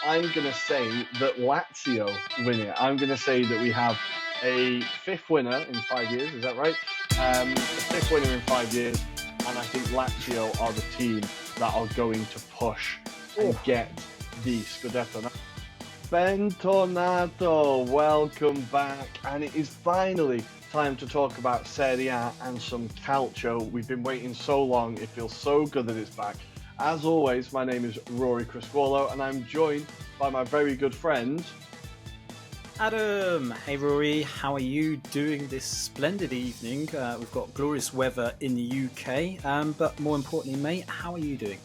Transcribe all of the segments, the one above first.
I'm going to say that Lazio win it. I'm going to say that we have a fifth winner in 5 years. Is that right? A fifth winner in 5 years. And I think Lazio are the team that are going to push and get the Scudetto. Bentornato, welcome back. And it is finally time to talk about Serie A and some calcio. We've been waiting so long. It feels so good that it's back. As always, my name is Ruairi and I'm joined by my very good friend Adam. Hey Rory, how are you doing this splendid evening? We've got glorious weather in the UK, but more importantly, mate, how are you doing?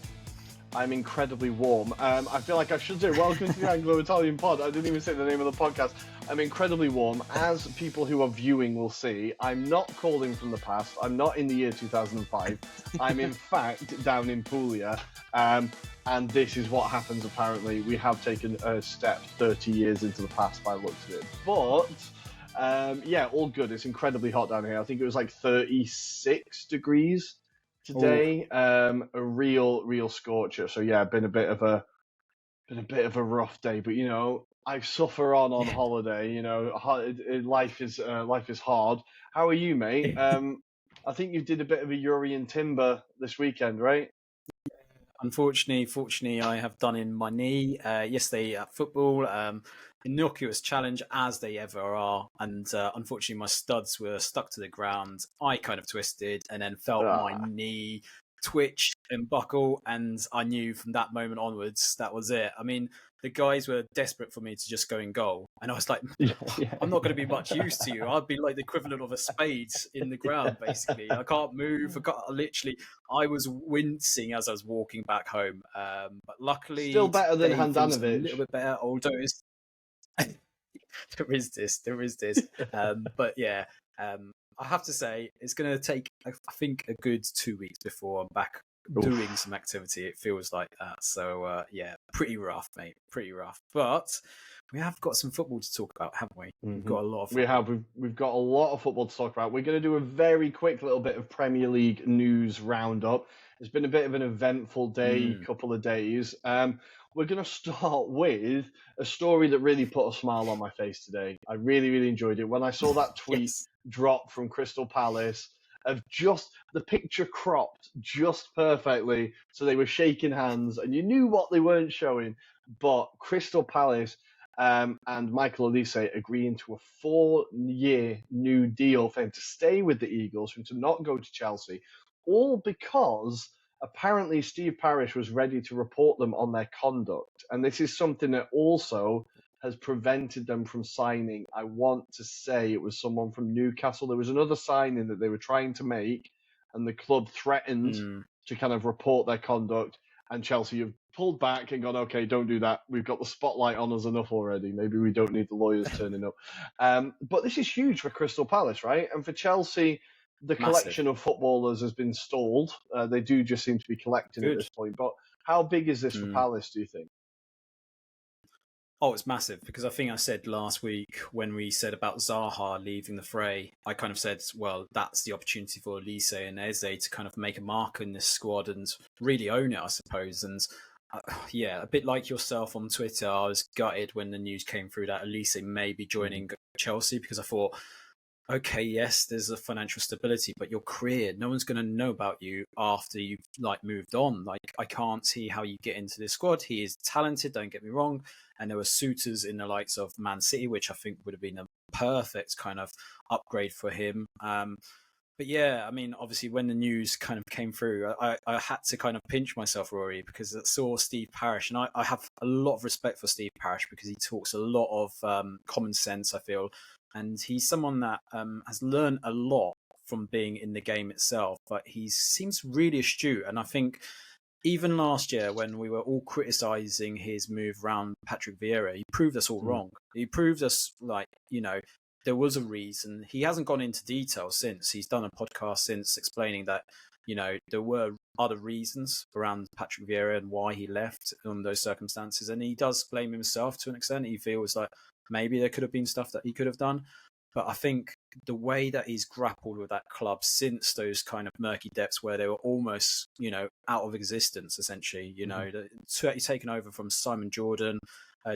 I'm incredibly warm. I feel like I should say welcome to the Anglo-Italian pod. I didn't even say the name of the podcast. I'm incredibly warm. As people who are viewing will see, I'm not calling from the past. I'm not in the year 2005. I'm in fact down in Puglia. And this is what happens apparently. We have taken a step 30 years into the past by the looks of it. But yeah, all good. It's incredibly hot down here. I think it was like 36 degrees today. A real scorcher. So yeah, been a bit of a rough day, but you know, I suffer on holiday. You know, life is hard. How are you, mate? I think you did a bit of a Uri and Timber this weekend, right? Fortunately, I have done in my knee yesterday at football. Innocuous challenge as they ever are, and unfortunately my studs were stuck to the ground. I kind of twisted and then felt my knee twitch and buckle, and I knew from that moment onwards that was it. I mean, the guys were desperate for me to just go in goal, and I was like, I'm not going to be much use to you. I'd be like the equivalent of a spade in the ground, basically. I can't move. I was wincing as I was walking back home, but luckily still better than Handanovic. A little bit better, although there is this. But yeah, I have to say it's going to take, I think, a good 2 weeks before I'm back doing some activity. It feels like that. So yeah, pretty rough, mate. Pretty rough. But we have got some football to talk about, haven't we? Mm-hmm. We've got a lot of football. We've got a lot of football to talk about. We're going to do a very quick little bit of Premier League news roundup. It's been a bit of an eventful day, couple of days. We're going to start with a story that really put a smile on my face today. I really enjoyed it. When I saw that tweet drop from Crystal Palace of just the picture cropped just perfectly, so they were shaking hands and you knew what they weren't showing, but Crystal Palace and Michael Olise agreeing to a 4-year new deal for him to stay with the Eagles, for him to not go to Chelsea, all because apparently Steve Parish was ready to report them on their conduct. And this is something that also has prevented them from signing. I want to say it was someone from Newcastle. There was another signing that they were trying to make, and the club threatened to kind of report their conduct. And Chelsea have pulled back and gone, okay, don't do that. We've got the spotlight on us enough already. Maybe we don't need the lawyers turning up. But this is huge for Crystal Palace, right? And for Chelsea, the collection of footballers has been stalled. They do just seem to be collecting at this point. But how big is this for Palace, do you think? Oh, it's massive, because I think I said last week when we said about Zaha leaving the fray, I kind of said, well, that's the opportunity for Olise and Eze to kind of make a mark in this squad and really own it, I suppose. And yeah, a bit like yourself on Twitter, I was gutted when the news came through that Olise may be joining Chelsea, because I thought, okay, yes, there's a financial stability, but your career, no one's going to know about you after you've moved on. I can't see how you get into this squad. He is talented, don't get me wrong. And there were suitors in the likes of Man City, which I think would have been a perfect kind of upgrade for him. But yeah, I mean, obviously when the news kind of came through, I had to kind of pinch myself, Rory, because I saw Steve Parish, and I have a lot of respect for Steve Parish because he talks a lot of common sense, I feel. And he's someone that has learned a lot from being in the game itself, but he seems really astute. And I think even last year when we were all criticising his move around Patrick Vieira, he proved us all wrong. He proved us, there was a reason. He hasn't gone into detail since. He's done a podcast since explaining that, there were other reasons around Patrick Vieira and why he left on those circumstances. And he does blame himself to an extent. He feels like maybe there could have been stuff that he could have done. But I think the way that he's grappled with that club since those kind of murky depths where they were almost, out of existence, essentially, taken over from Simon Jordan,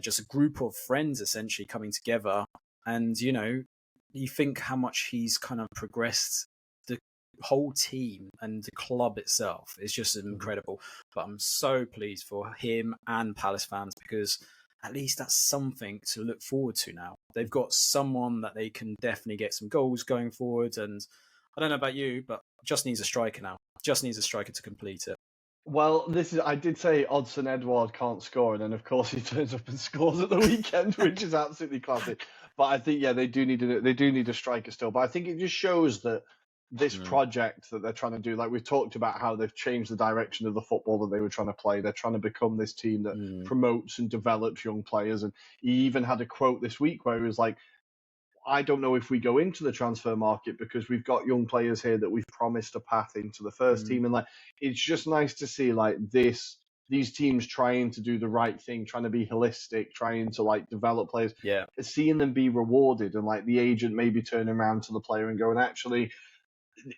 just a group of friends essentially coming together. And, you think how much he's kind of progressed the whole team and the club itself is just incredible. But I'm so pleased for him and Palace fans, because at least that's something to look forward to now. They've got someone that they can definitely get some goals going forward. And I don't know about you, but just needs a striker now. Just needs a striker to complete it. Well, I did say Odsonne Edouard can't score, and then of course he turns up and scores at the weekend, which is absolutely classic. But I think, yeah, they do need a striker still. But I think it just shows that this project that they're trying to do, like we've talked about how they've changed the direction of the football that they were trying to play. They're trying to become this team that promotes and develops young players. And he even had a quote this week where he was like, I don't know if we go into the transfer market because we've got young players here that we've promised a path into the first team. And like, it's just nice to see like these teams trying to do the right thing, trying to be holistic, trying to like develop players, seeing them be rewarded, and like the agent maybe turning around to the player and going, actually,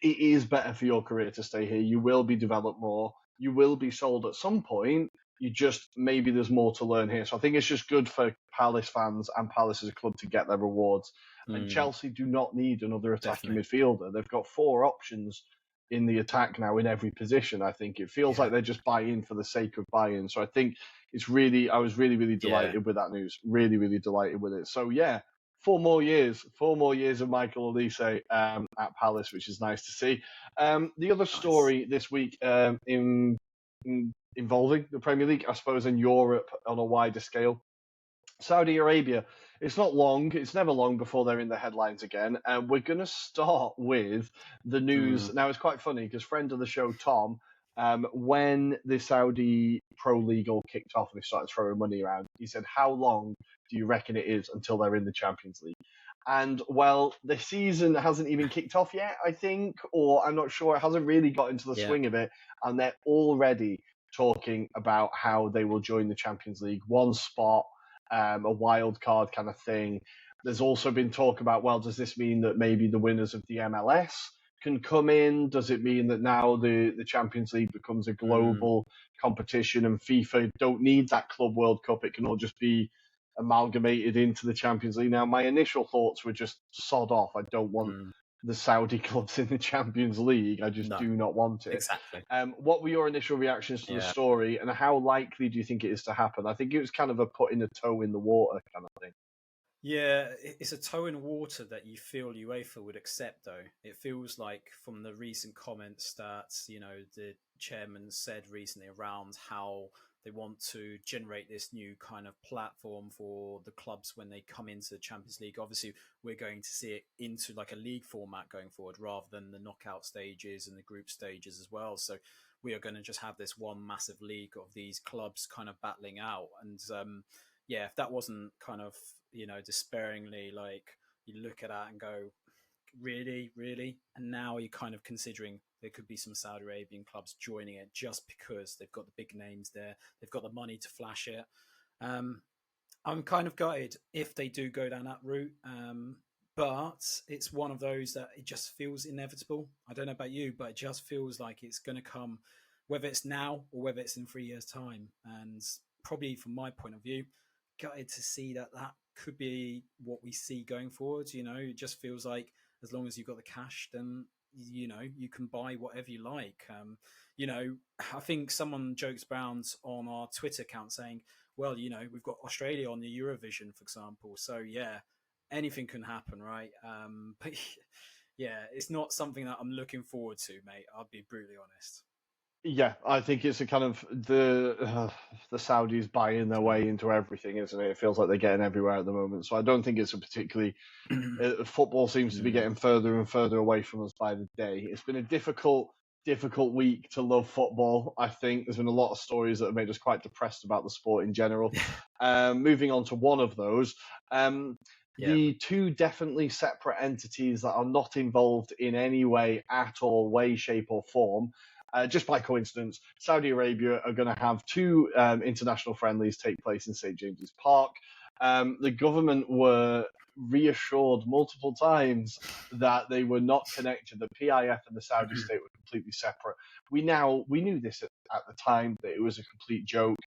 it is better for your career to stay here. You will be developed more. You will be sold at some point. You just, maybe there's more to learn here. So I think it's just good for Palace fans and Palace as a club to get their rewards. And Chelsea do not need another attacking midfielder. They've got 4 options in the attack now in every position. I think it feels like they're just buying for the sake of buying. So I think I was really, really delighted with that news. Really, really delighted with it. So yeah, 4 more years of Michael Olise at Palace, which is nice to see. The other story this week involving the Premier League, I suppose, in Europe on a wider scale. Saudi Arabia, it's never long before they're in the headlines again. We're going to start with the news. Now, it's quite funny because friend of the show, Tom, when the Saudi Pro League all kicked off and they started throwing money around, he said, how long do you reckon it is until they're in the Champions League? And, well, the season hasn't even kicked off yet, I think, or I'm not sure. It hasn't really got into the swing of it, and they're already talking about how they will join the Champions League. One spot, a wild card kind of thing. There's also been talk about, well, does this mean that maybe the winners of the MLS can come in? Does it mean that now the Champions League becomes a global competition and FIFA don't need that Club World Cup? It can all just be amalgamated into the Champions League. Now, my initial thoughts were just sod off. I don't want the Saudi clubs in the Champions League. I just do not want it. Exactly. What were your initial reactions to the story, and how likely do you think it is to happen? I think it was kind of a putting a toe in the water kind of thing. Yeah, it's a toe in water that you feel UEFA would accept, though. It feels like from the recent comments that, the chairman said recently around how they want to generate this new kind of platform for the clubs when they come into the Champions League. Obviously, we're going to see it into like a league format going forward rather than the knockout stages and the group stages as well. So we are going to just have this one massive league of these clubs kind of battling out. And if that wasn't kind of, despairingly, like, you look at that and go, really? And now you're kind of considering there could be some Saudi Arabian clubs joining it just because they've got the big names there. They've got the money to flash it. I'm kind of gutted if they do go down that route. But it's one of those that it just feels inevitable. I don't know about you, but it just feels like it's going to come, whether it's now or whether it's in 3 years' time. And probably from my point of view, gutted to see that could be what we see going forward. It just feels like as long as you've got the cash, then, you can buy whatever you like. I think someone jokes around on our Twitter account saying, well, we've got Australia on the Eurovision, for example. So, yeah, anything can happen, right? But, yeah, it's not something that I'm looking forward to, mate. I'll be brutally honest. Yeah, I think it's a kind of the Saudis buying their way into everything, isn't it? It feels like they're getting everywhere at the moment. So I don't think it's a particularly football seems to be getting further and further away from us by the day. It's been a difficult week to love football. I think there's been a lot of stories that have made us quite depressed about the sport in general. Moving on to one of those. The 2 definitely separate entities that are not involved in any way at all, way, shape or form. Just by coincidence, Saudi Arabia are going to have 2 international friendlies take place in St. James's Park. The government were reassured multiple times that they were not connected. The PIF and the Saudi state were completely separate. We knew this at the time, that it was a complete joke.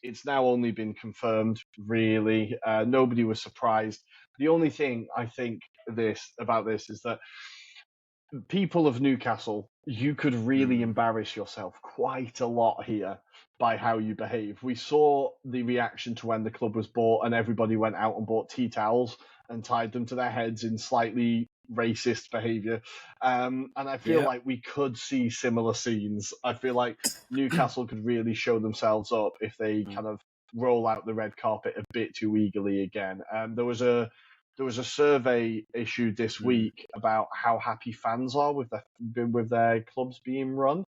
it's now only been confirmed, really. Nobody was surprised. The only thing I think about this is that people of Newcastle, you could really embarrass yourself quite a lot here by how you behave. We saw the reaction to when the club was bought and everybody went out and bought tea towels and tied them to their heads in slightly racist behaviour. And I feel like we could see similar scenes. I feel like Newcastle could really show themselves up if they kind of roll out the red carpet a bit too eagerly again. There was a survey issued this week about how happy fans are with their clubs being run.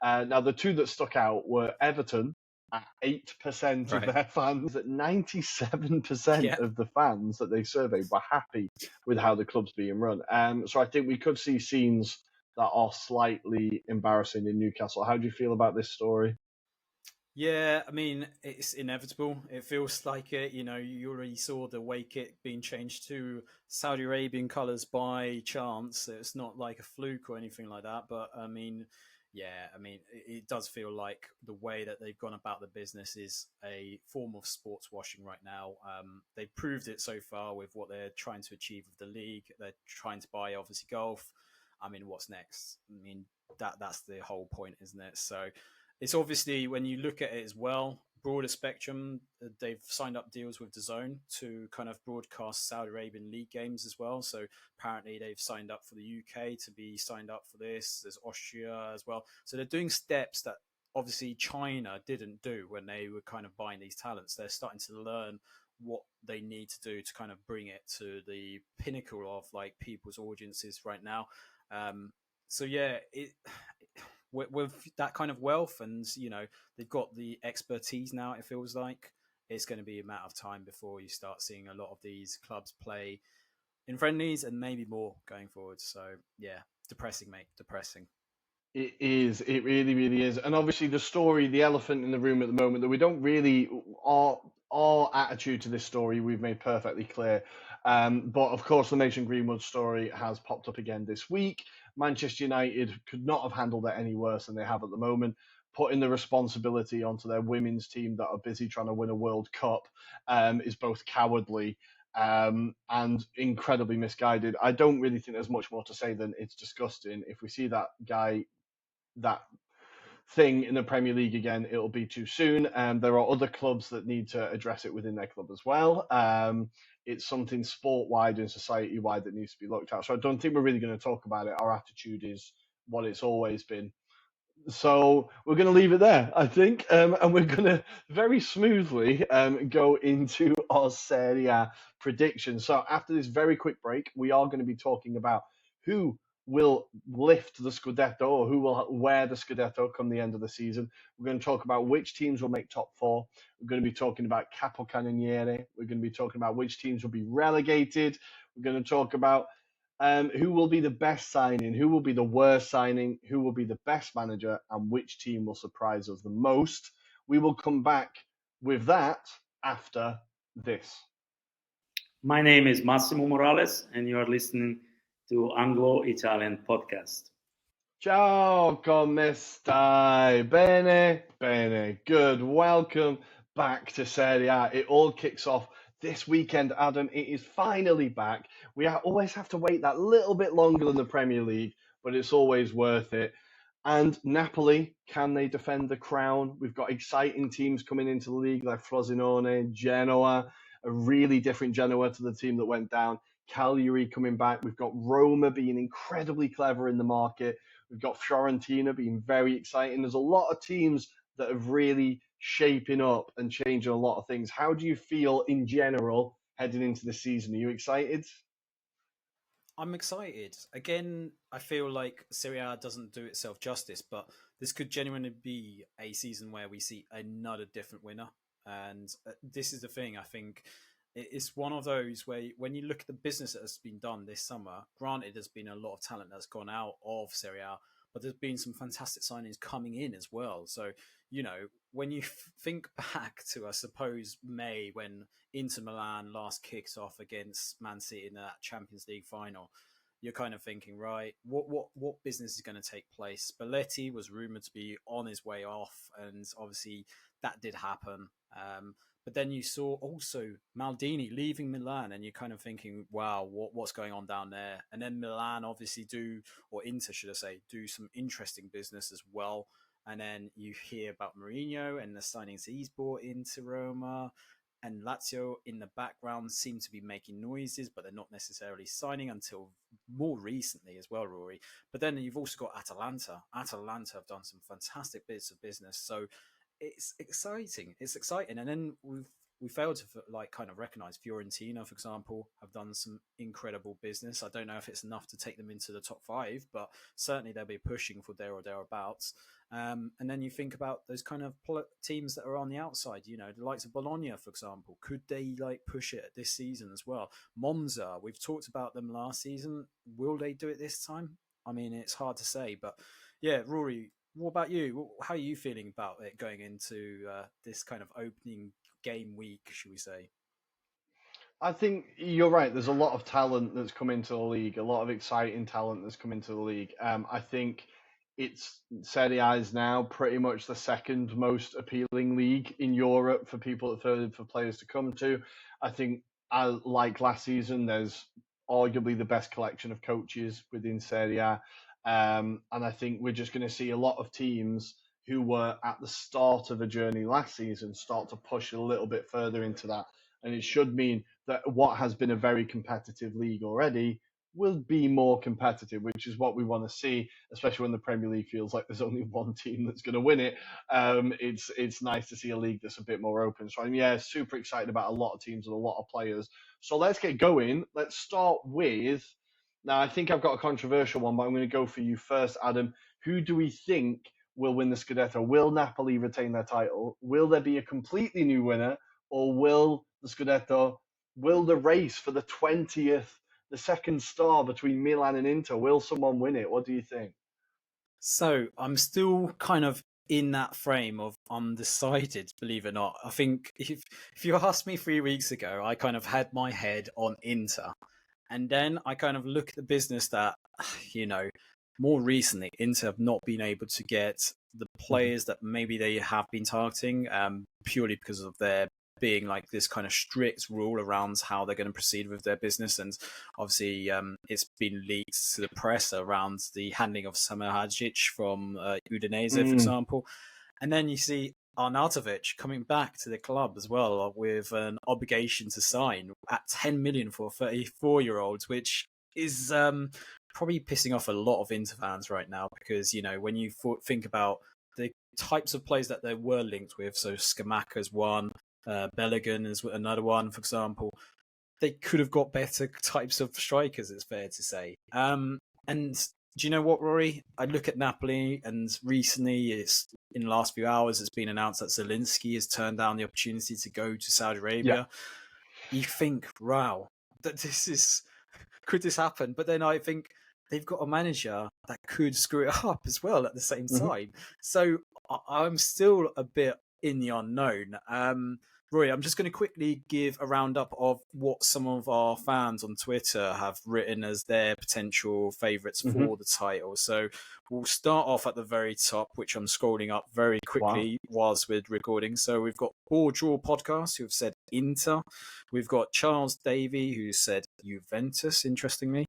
Now, the two that stuck out were Everton at 8% of their fans, that 97% of the fans that they surveyed were happy with how the club's being run. So I think we could see scenes that are slightly embarrassing in Newcastle. How do you feel about this story? Yeah, I mean, it's inevitable. It feels like it. You know, you already saw the away kit being changed to Saudi Arabian colours by chance. It's not like a fluke or anything like that. But I mean, it does feel like the way that they've gone about the business is a form of sports washing right now. They've proved it so far with what they're trying to achieve with the league. They're trying to buy, obviously, golf. I mean, what's next? I mean, that's the whole point, isn't it? So it's obviously, when you look at it as well, broader spectrum, they've signed up deals with DAZN to kind of broadcast Saudi Arabian league games as well. So apparently they've signed up for the UK to be signed up for this. There's Austria as well. So they're doing steps that obviously China didn't do when they were kind of buying these talents. They're starting to learn what they need to do to kind of bring it to the pinnacle of like people's audiences right now. So yeah, with that kind of wealth, and they've got the expertise now, it feels like it's going to be a matter of time before you start seeing a lot of these clubs play in friendlies and maybe more going forward. So yeah, depressing, mate, depressing. It is. It really, really is. And obviously, the story, the elephant in the room at the moment, that we don't really, our attitude to this story, we've made perfectly clear. But of course, the Mason Greenwood story has popped up again this week. Manchester United could not have handled it any worse than they have at the moment, putting the responsibility onto their women's team that are busy trying to win a World Cup is both cowardly and incredibly misguided. I don't really think there's much more to say than it's disgusting. If we see that thing in the Premier League again, it'll be too soon. And there are other clubs that need to address it within their club as well. It's something sport-wide and society-wide that needs to be looked at. So I don't think we're really going to talk about it. Our attitude is what it's always been. So we're going to leave it there, I think, and we're going to very smoothly go into our Serie A predictions. So after this very quick break, we are going to be talking about who will lift the Scudetto, or who will wear the Scudetto come the end of the season. We're going to talk about which teams will make top four. We're going to be talking about Capocannoniere. We're going to be talking about which teams will be relegated. We're going to talk about who will be the best signing, who will be the worst signing, who will be the best manager, and which team will surprise us the most. We will come back with that after this. My name is Massimo Morales, and you are listening to Anglo-Italian podcast. Ciao, come stai? Bene, bene, good. Welcome back to Serie A. It all kicks off this weekend, Adam. It is finally back. We always have to wait that little bit longer than the Premier League, but it's always worth it. And Napoli, can they defend the crown? We've got exciting teams coming into the league like Frosinone, Genoa, a really different Genoa to the team that went down. Cagliari coming back. We've got Roma being incredibly clever in the market. We've got Fiorentina being very exciting. There's a lot of teams that have really shaping up and changing a lot of things. How do you feel in general heading into the season? Are you excited? I'm excited. Again, I feel like Serie A doesn't do itself justice, but this could genuinely be a season where we see another different winner. And this is the thing, I think it's one of those where when you look at the business that has been done this summer, granted, there's been a lot of talent that's gone out of Serie A, but there's been some fantastic signings coming in as well. So, when you think back to, I suppose, May, when Inter Milan last kicked off against Man City in that Champions League final, you're kind of thinking, right, what business is going to take place? Spalletti was rumoured to be on his way off, and obviously that did happen. But then you saw also Maldini leaving Milan, and you're kind of thinking, wow, what's going on down there? And then Milan obviously or Inter, should I say, do some interesting business as well. And then you hear about Mourinho and the signings he's brought into Roma. And Lazio in the background seem to be making noises, but they're not necessarily signing until more recently as well, Rory. But then you've also got Atalanta. Atalanta have done some fantastic bits of business. So it's exciting. It's exciting. And then we failed to kind of recognize Fiorentina, for example, have done some incredible business. I don't know if it's enough to take them into the top 5, but certainly they'll be pushing for there or thereabouts. And then you think about those kind of teams that are on the outside, the likes of Bologna, for example. Could they push it this season as well? Monza, we've talked about them last season. Will they do it this time? I mean, it's hard to say, but yeah, Rory, what about you? How are you feeling about it going into this kind of opening game week, should we say? I think you're right. There's a lot of talent that's come into the league, a lot of exciting talent that's come into the league. I think Serie A is now pretty much the second most appealing league in Europe for players to come to. I think, like last season, there's arguably the best collection of coaches within Serie A. And I think we're just going to see a lot of teams who were at the start of a journey last season start to push a little bit further into that. And it should mean that what has been a very competitive league already will be more competitive, which is what we want to see, especially when the Premier League feels like there's only one team that's going to win it. It's nice to see a league that's a bit more open. So I'm super excited about a lot of teams and a lot of players. So let's get going. Let's start with, now I think I've got a controversial one, but I'm going to go for you first, Adam. Who do we think will win the Scudetto? Will Napoli retain their title? Will there be a completely new winner? Or will the Scudetto, will the race for the 20th, the second star between Milan and Inter, will someone win it? What do you think? So I'm still kind of in that frame of undecided, believe it or not. I think if you asked me 3 weeks ago, I kind of had my head on Inter. And then I kind of look at the business that, more recently, Inter have not been able to get the players that maybe they have been targeting, purely because of their being like this kind of strict rule around how they're going to proceed with their business. And obviously it's been leaked to the press around the handling of Samuel Hadjic from Udinese, for example. And then you see Arnautovic coming back to the club as well with an obligation to sign at 10 million for a 34-year-old, which is probably pissing off a lot of Inter fans right now, because, when you think about the types of players that they were linked with, so Scamacca's one, Belligan is another one, for example. They could have got better types of strikers, it's fair to say. And do you know what, Rory? I look at Napoli, and recently, in the last few hours, it's been announced that Zielinski has turned down the opportunity to go to Saudi Arabia. Yeah. You think, wow, could this happen? But then I think they've got a manager that could screw it up as well at the same time. So I'm still a bit in the unknown. Roy, I'm just going to quickly give a roundup of what some of our fans on Twitter have written as their potential favourites for the title. So we'll start off at the very top, which I'm scrolling up very quickly whilst we're recording. So we've got Ball Draw Podcast, who've said Inter. We've got Charles Davey, who said Juventus, interestingly.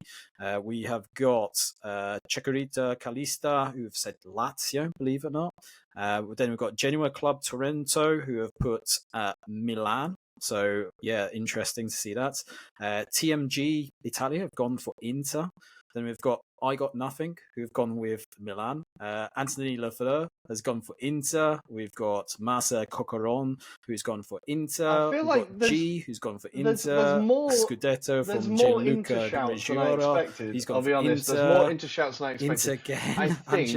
We have got Chacarita Calista, who have said Lazio, believe it or not. Then we've got Genoa Club Torrento, who have put Milan. So, yeah, interesting to see that. TMG Italia have gone for Inter. Then we've got I Got Nothing, who've gone with Milan. Anthony Lafleur has gone for Inter. We've got Masa Cocoron, who's gone for Inter. I feel like got G, who's gone for Inter. There's more Scudetto there's from more Gianluca Inter shouts than I Reggiora. expected. He's gone I'll be for honest. Inter. There's more Inter shouts than I expected. Inter again. I think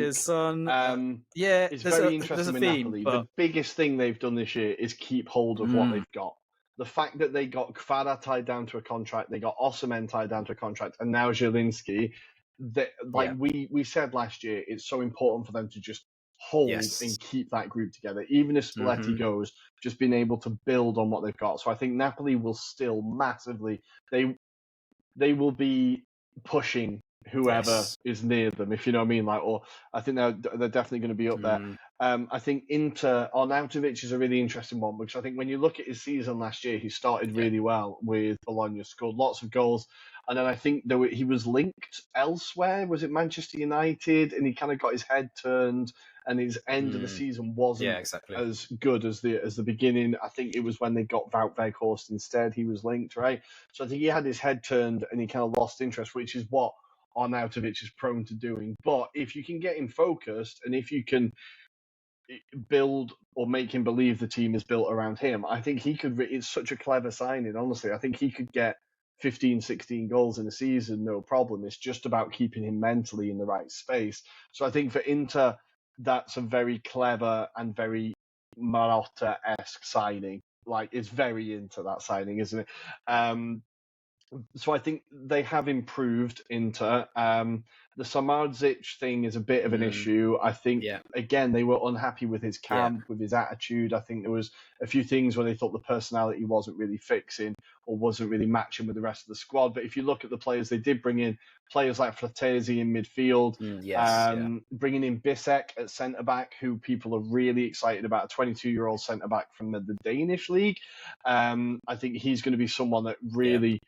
yeah, it's very interesting there's a with theme, Napoli. but The biggest thing they've done this year is keep hold of what they've got. The fact that they got Kvara tied down to a contract, they got Osimhen tied down to a contract, and now Zielinski. We said last year, it's so important for them to just hold and keep that group together. Even if Spalletti goes, just being able to build on what they've got. So I think Napoli will still massively, they will be pushing whoever Yes. is near them, if you know what I mean. Like, or I think they're definitely going to be up there. I think Inter, Arnautovic is a really interesting one, because I think when you look at his season last year, he started really well with Bologna, scored lots of goals. And then I think he was linked elsewhere. Was it Manchester United? And he kind of got his head turned, and his end of the season wasn't exactly. as good as the beginning. I think it was when they got Wout Weghorst instead. He was linked, right? So I think he had his head turned and he kind of lost interest, which is what Arnautovic is prone to doing. But if you can get him focused, and if you can build or make him believe the team is built around him, I think he could. It's such a clever signing, honestly. I think he could get 15, 16 goals in a season, no problem. It's just about keeping him mentally in the right space. So I think for Inter, that's a very clever and very Marotta-esque signing. Like, it's very Inter, that signing, isn't it? So I think they have improved Inter. The Samardzic thing is a bit of an issue. I think, again, they were unhappy with his camp, with his attitude. I think there was a few things where they thought the personality wasn't really fixing or wasn't really matching with the rest of the squad. But if you look at the players they did bring in, players like Fratesi in midfield, bringing in Bisek at centre-back, who people are really excited about, a 22-year-old centre-back from the Danish league. I think he's going to be someone that really...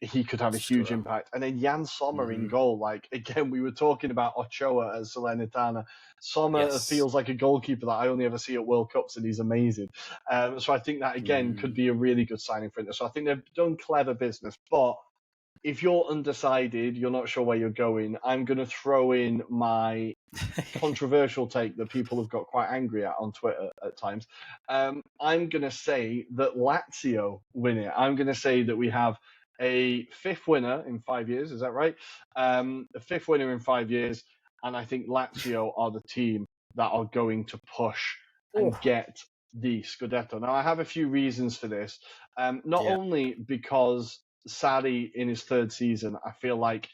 he could have a huge impact. And then Jan Sommer in goal. Like, again, we were talking about Ochoa at Salernitana. Sommer feels like a goalkeeper that I only ever see at World Cups, and he's amazing. So I think that, again, could be a really good signing for Inter. So I think they've done clever business. But if you're undecided, you're not sure where you're going, I'm going to throw in my controversial take that people have got quite angry at on Twitter at times. I'm going to say that Lazio win it. I'm going to say that we have a fifth winner in 5 years. Is that right? A fifth winner in 5 years. And I think Lazio are the team that are going to push and get the Scudetto. Now, I have a few reasons for this. Not only because Sarri, in his third season, I feel like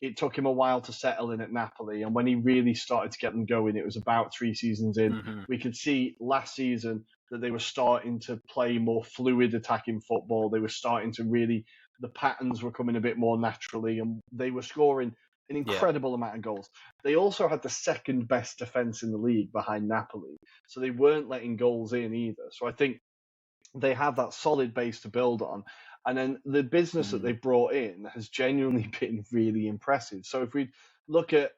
it took him a while to settle in at Napoli. And when he really started to get them going, it was about 3 seasons in. We could see last season that they were starting to play more fluid attacking football. They were starting to really... the patterns were coming a bit more naturally, and they were scoring an incredible amount of goals. They also had the second best defence in the league behind Napoli, so they weren't letting goals in either. So I think they have that solid base to build on. And then the business that they brought in has genuinely been really impressive. So if we look at,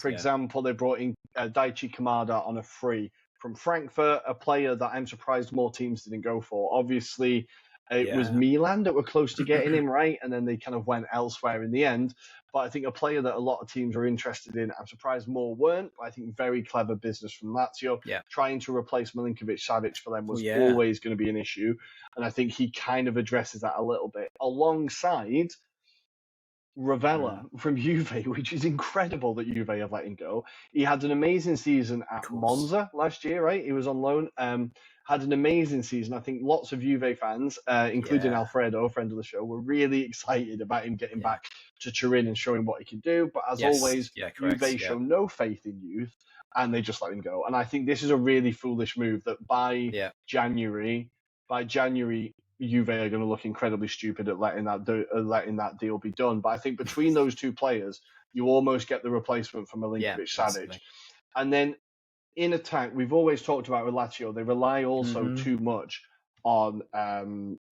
for example, they brought in Daichi Kamada on a free from Frankfurt, a player that I'm surprised more teams didn't go for. Obviously, it was Milan that were close to getting him, right? And then they kind of went elsewhere in the end. But I think a player that a lot of teams are interested in, I'm surprised more weren't. I think very clever business from Lazio. Trying to replace Milinkovic-Savic for them was always going to be an issue. And I think he kind of addresses that a little bit. Alongside Ravella from Juve, which is incredible that Juve have let him go. He had an amazing season at Monza last year, right? He was on loan. Had an amazing season. I think lots of Juve fans, including Alfredo, a friend of the show, were really excited about him getting back to Turin and showing what he can do. But as always, Juve show no faith in youth, and they just let him go. And I think this is a really foolish move that by January, Juve are going to look incredibly stupid at letting that deal be done. But I think between those two players, you almost get the replacement for Milinkovic-Savic. And then in attack, we've always talked about with Lazio, they rely also too much on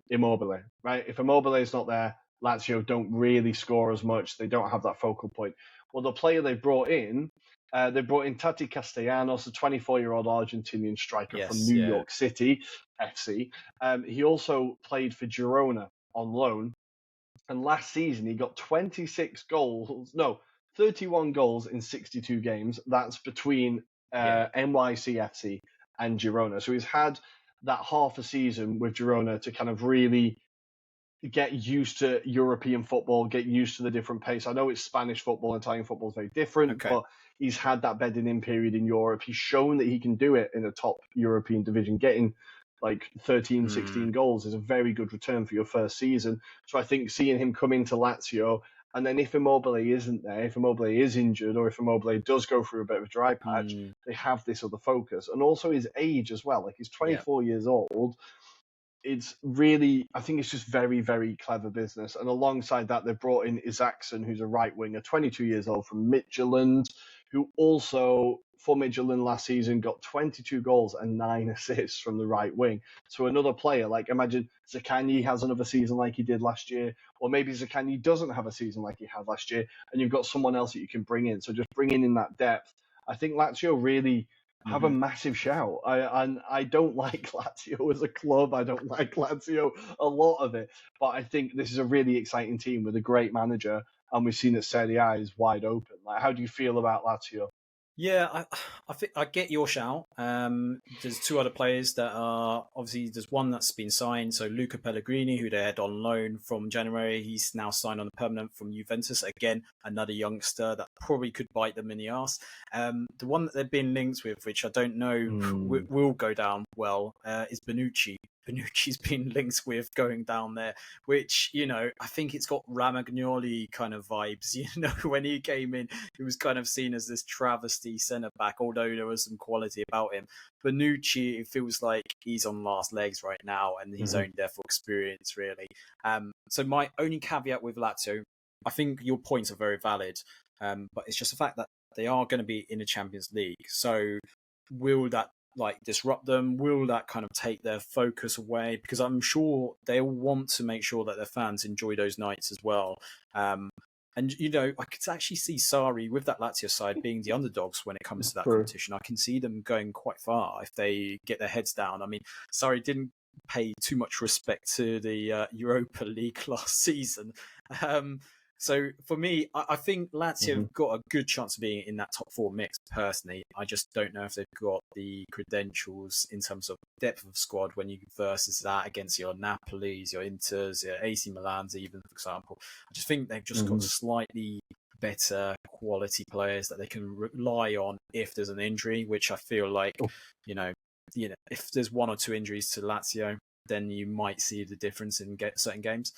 Immobile, right? If Immobile is not there, Lazio don't really score as much. They don't have that focal point. Well, the player they brought in Tati Castellanos, a 24-year-old Argentinian striker from New York City FC. He also played for Girona on loan. And last season, he got 31 goals in 62 games. That's between NYCFC and Girona. So he's had that half a season with Girona to kind of really get used to European football, get used to the different pace. I know it's Spanish football, Italian football is very different, but he's had that bedding in period in Europe. He's shown that he can do it in a top European division. Getting like 13, 16 goals is a very good return for your first season. So I think seeing him come into Lazio, and then if Immobile isn't there, if Immobile is injured, or if Immobile does go through a bit of a dry patch, they have this other focus. And also his age as well. Like, he's 24 years old. it's really, I think it's just very, very clever business. And alongside that, they've brought in Isaacson, who's a right winger, 22 years old from Midtjylland, who also for Midtjylland last season got 22 goals and 9 assists from the right wing. So another player, like imagine Zaccagni has another season like he did last year, or maybe Zaccagni doesn't have a season like he had last year, and you've got someone else that you can bring in. So just bringing in that depth, I think Lazio really have a massive shout. I don't like Lazio as a club. I don't like Lazio a lot of it, but I think this is a really exciting team with a great manager, and we've seen that Serie A is wide open. Like, how do you feel about Lazio? Yeah, I think I get your shout. There's two other players that are obviously there's one that's been signed. So Luca Pellegrini, who they had on loan from January, he's now signed on a permanent from Juventus. Again, another youngster that probably could bite them in the arse. The one that they've been linked with, which I don't know will go down well, is Bonucci. Bonucci's been linked with going down there, which, you know, I think it's got Ramagnoli kind of vibes. You know, when he came in, he was kind of seen as this travesty centre-back, although there was some quality about him. Bonucci, it feels like he's on last legs right now, and he's only there for experience, really. So my only caveat with Lazio, I think your points are very valid, but it's just the fact that they are going to be in the Champions League. So will that disrupt them? Will that kind of take their focus away? Because I'm sure they'll want to make sure that their fans enjoy those nights as well. And, you know, I could actually see Sarri with that Lazio side being the underdogs when it comes to that competition. I can see them going quite far if they get their heads down. I mean, Sarri didn't pay too much respect to the Europa League last season. So for me, I think Lazio have got a good chance of being in that top 4 mix, personally. I just don't know if they've got the credentials in terms of depth of squad when you versus that against your Napolis, your Inters, your AC Milans even, for example. I just think they've just got slightly better quality players that they can rely on if there's an injury, which I feel like, you know, if there's 1 or 2 injuries to Lazio, then you might see the difference in certain games.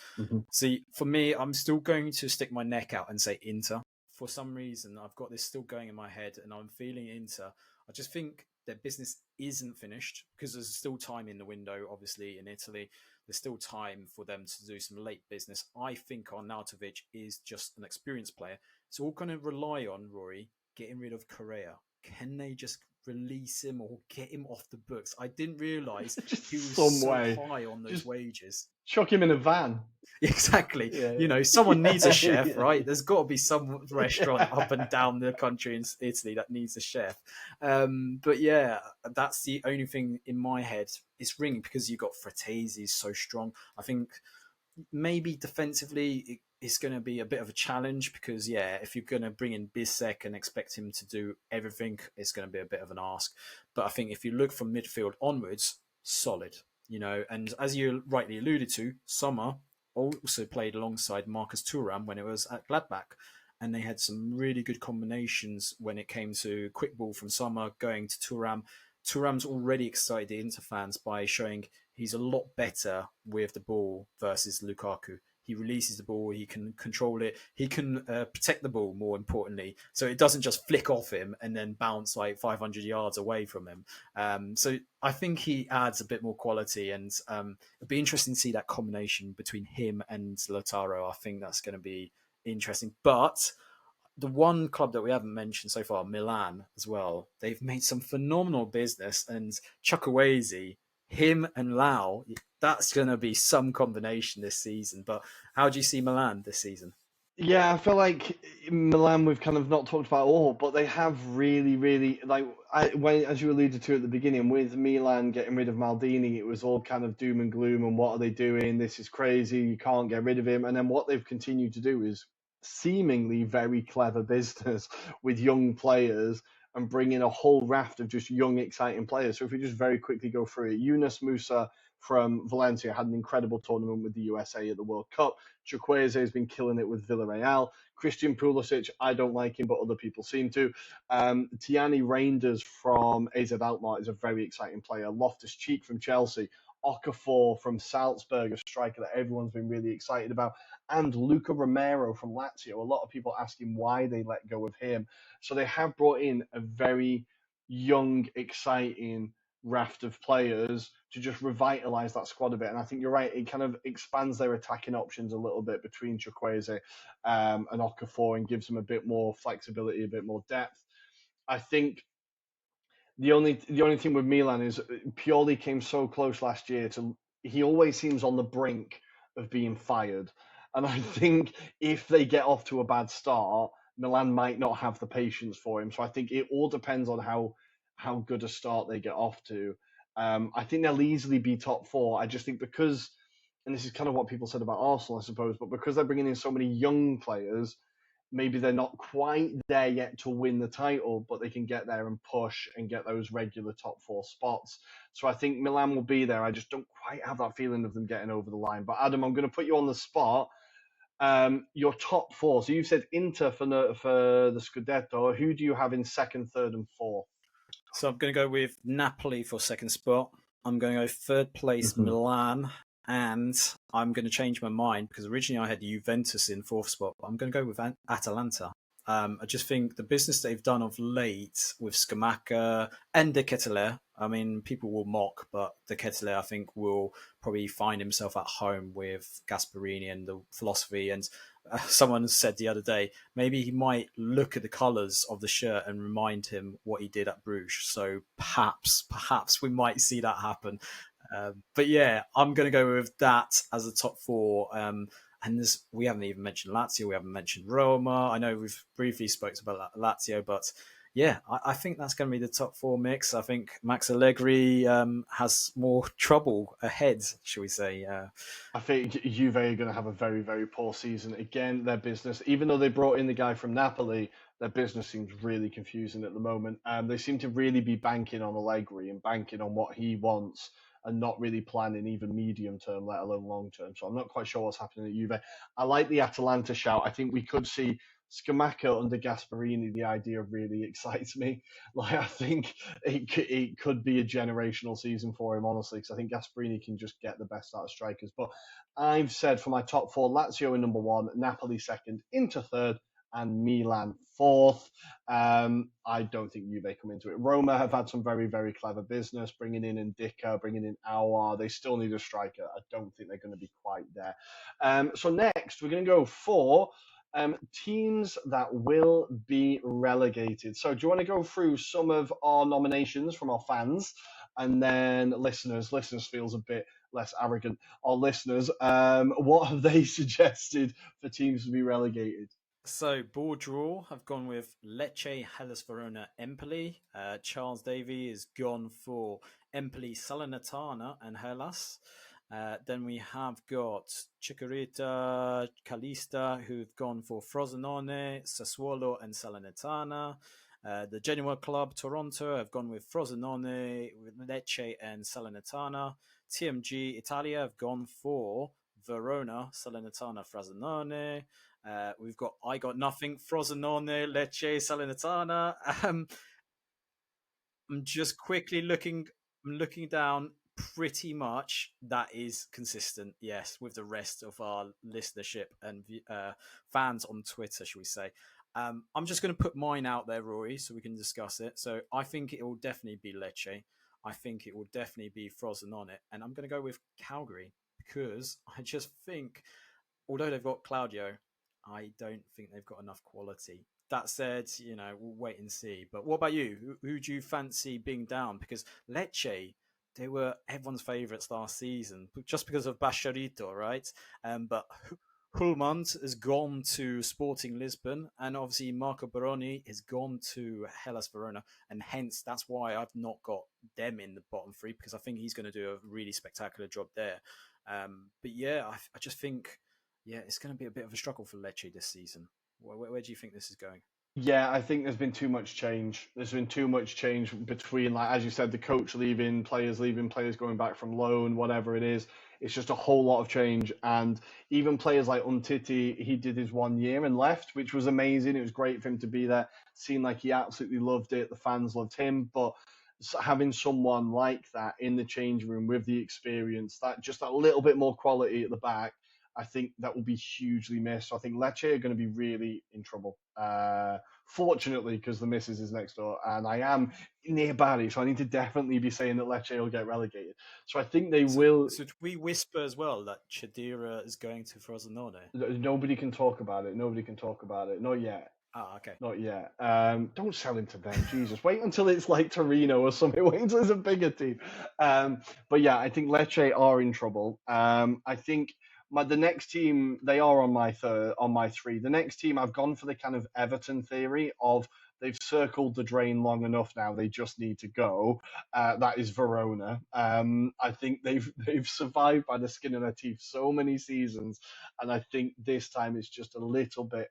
See, for me, I'm still going to stick my neck out and say Inter. For some reason, I've got this still going in my head, and I'm feeling Inter. I just think their business isn't finished because there's still time in the window, obviously, in Italy. There's still time for them to do some late business. I think Arnautovic is just an experienced player. So we're going to rely on, Rory, getting rid of Correa. Can they just release him or get him off the books? I didn't realise he was so high on those wages. Chuck him in a van. Exactly. You know, someone needs a chef, right? There's got to be some restaurant up and down the country in Italy that needs a chef. But yeah, that's the only thing in my head. It's ringing because you got Fratesi so strong. I think maybe defensively it's going to be a bit of a challenge because, yeah, if you're going to bring in Bisek and expect him to do everything, it's going to be a bit of an ask. But I think if you look from midfield onwards, solid, you know. And as you rightly alluded to, Sommer also played alongside Marcus Thuram when it was at Gladbach. And they had some really good combinations when it came to quick ball from Sommer going to Thuram. Thuram's already excited the Inter fans by showing he's a lot better with the ball versus Lukaku. He releases the ball, he can control it, he can protect the ball, more importantly. So it doesn't just flick off him and then bounce like 500 yards away from him. So I think he adds a bit more quality, and it'd be interesting to see that combination between him and Lautaro. I think that's going to be interesting. But the one club that we haven't mentioned so far, Milan, as well, they've made some phenomenal business, and Chukwueze, him and Lau, that's going to be some combination this season. But how do you see Milan this season? Yeah, I feel like Milan we've kind of not talked about all, but they have really, as you alluded to at the beginning, with Milan getting rid of Maldini, it was all kind of doom and gloom and what are they doing? This is crazy, you can't get rid of him. And then what they've continued to do is seemingly very clever business with young players and bring in a whole raft of just young, exciting players. So if we just very quickly go through it, Yunus Musa from Valencia had an incredible tournament with the USA at the World Cup. Chukwueze has been killing it with Villarreal. Christian Pulisic, I don't like him, but other people seem to. Tiani Reinders from AZ Alkmaar is a very exciting player. Loftus-Cheek from Chelsea. Okafor from Salzburg, a striker that everyone's been really excited about. And Luca Romero from Lazio. A lot of people asking why they let go of him. So they have brought in a very young, exciting raft of players to just revitalise that squad a bit. And I think you're right, it kind of expands their attacking options a little bit between Chukwueze and Okafor and gives them a bit more flexibility, a bit more depth. I think the only thing with Milan is Pioli came so close last year to he always seems on the brink of being fired. And I think if they get off to a bad start, Milan might not have the patience for him. So I think it all depends on how good a start they get off to. I think they'll easily be top four. I just think because, and this is kind of what people said about Arsenal, I suppose, but because they're bringing in so many young players, maybe they're not quite there yet to win the title, but they can get there and push and get those regular top four spots. So I think Milan will be there. I just don't quite have that feeling of them getting over the line. But Adam, I'm going to put you on the spot. Your top four. So you said Inter for the Scudetto. Who do you have in second, third, and fourth? So I'm going to go with Napoli for second spot. I'm going to go third place Milan, and I'm going to change my mind because originally I had Juventus in fourth spot, but I'm going to go with Atalanta. I just think the business they've done of late with Scamacca and De Ketelaere, I mean, people will mock, but De Ketelaere, I think, will probably find himself at home with Gasperini and the philosophy. And someone said the other day, maybe he might look at the colours of the shirt and remind him what he did at Bruges. So perhaps we might see that happen. But yeah, I'm going to go with that as a top four. And we haven't even mentioned Lazio. We haven't mentioned Roma. I know we've briefly spoke about Lazio, but yeah, I think that's going to be the top four mix. I think Max Allegri has more trouble ahead, shall we say. I think Juve are going to have a very, very poor season. Again, their business, even though they brought in the guy from Napoli, their business seems really confusing at the moment. They seem to really be banking on Allegri and banking on what he wants and not really planning even medium term, let alone long term. So I'm not quite sure what's happening at Juve. I like the Atalanta shout. I think we could see Scamacca under Gasperini. The idea really excites me. Like I think it could be a generational season for him, honestly, because I think Gasperini can just get the best out of strikers. But I've said for my top four, Lazio in number one, Napoli second, Inter third, and Milan fourth. I don't think Juve come into it. Roma have had some very, very clever business, bringing in Ndicka, bringing in Aouar. They still need a striker. I don't think they're going to be quite there. So next, we're going to go for teams that will be relegated. So do you want to go through some of our nominations from our fans? And then listeners feels a bit less arrogant. Our listeners, what have they suggested for teams to be relegated? So, board draw have gone with Lecce, Hellas Verona, Empoli. Charles Davey has gone for Empoli, Salernitana, and Hellas. Then we have got Chikorita, Calista, who've gone for Frosinone, Sassuolo, and Salernitana. The Genoa Club, Toronto, have gone with Frosinone, Lecce, and Salernitana. TMG Italia have gone for Verona, Salernitana, Frosinone. We've got I Got Nothing, Frosinone, Lecce, Salernitana. I'm just quickly looking down. Pretty much that is consistent, yes, with the rest of our listenership and fans on Twitter, shall we say. I'm just going to put mine out there, Rory, so we can discuss it. So I think it will definitely be Lecce. I think it will definitely be Frosinone. And I'm going to go with Calgary because I just think, although they've got Claudio, I don't think they've got enough quality. That said, we'll wait and see. But what about you? Who do you fancy being down? Because Lecce, they were everyone's favourites last season, just because of Basharito, right? But Hulmand has gone to Sporting Lisbon, and obviously Marco Baroni has gone to Hellas Verona, and hence that's why I've not got them in the bottom three, because I think he's going to do a really spectacular job there. But yeah, I just think, it's going to be a bit of a struggle for Lecce this season. Where do you think this is going? Yeah, I think there's been too much change. There's been too much change between, like as you said, the coach leaving, players going back from loan, whatever it is. It's just a whole lot of change. And even players like Umtiti, he did his 1 year and left, which was amazing. It was great for him to be there. Seemed like he absolutely loved it. The fans loved him. But having someone like that in the change room with the experience, that little bit more quality at the back, I think that will be hugely missed. So I think Lecce are going to be really in trouble fortunately, because the missus is next door, and I am near Barry, so I need to definitely be saying that Lecce will get relegated. So I think they will. So do we whisper as well that Chedira is going to Frosinone? Nobody can talk about it. Nobody can talk about it. Not yet. Okay. Not yet. Don't sell him to them. Jesus. Wait until it's like Torino or something. Wait until it's a bigger team. But yeah, I think Lecce are in trouble. I think the next team, they are on my three. The next team, I've gone for the kind of Everton theory of they've circled the drain long enough now. They just need to go. That is Verona. I think they've survived by the skin of their teeth so many seasons, and I think this time it's just a little bit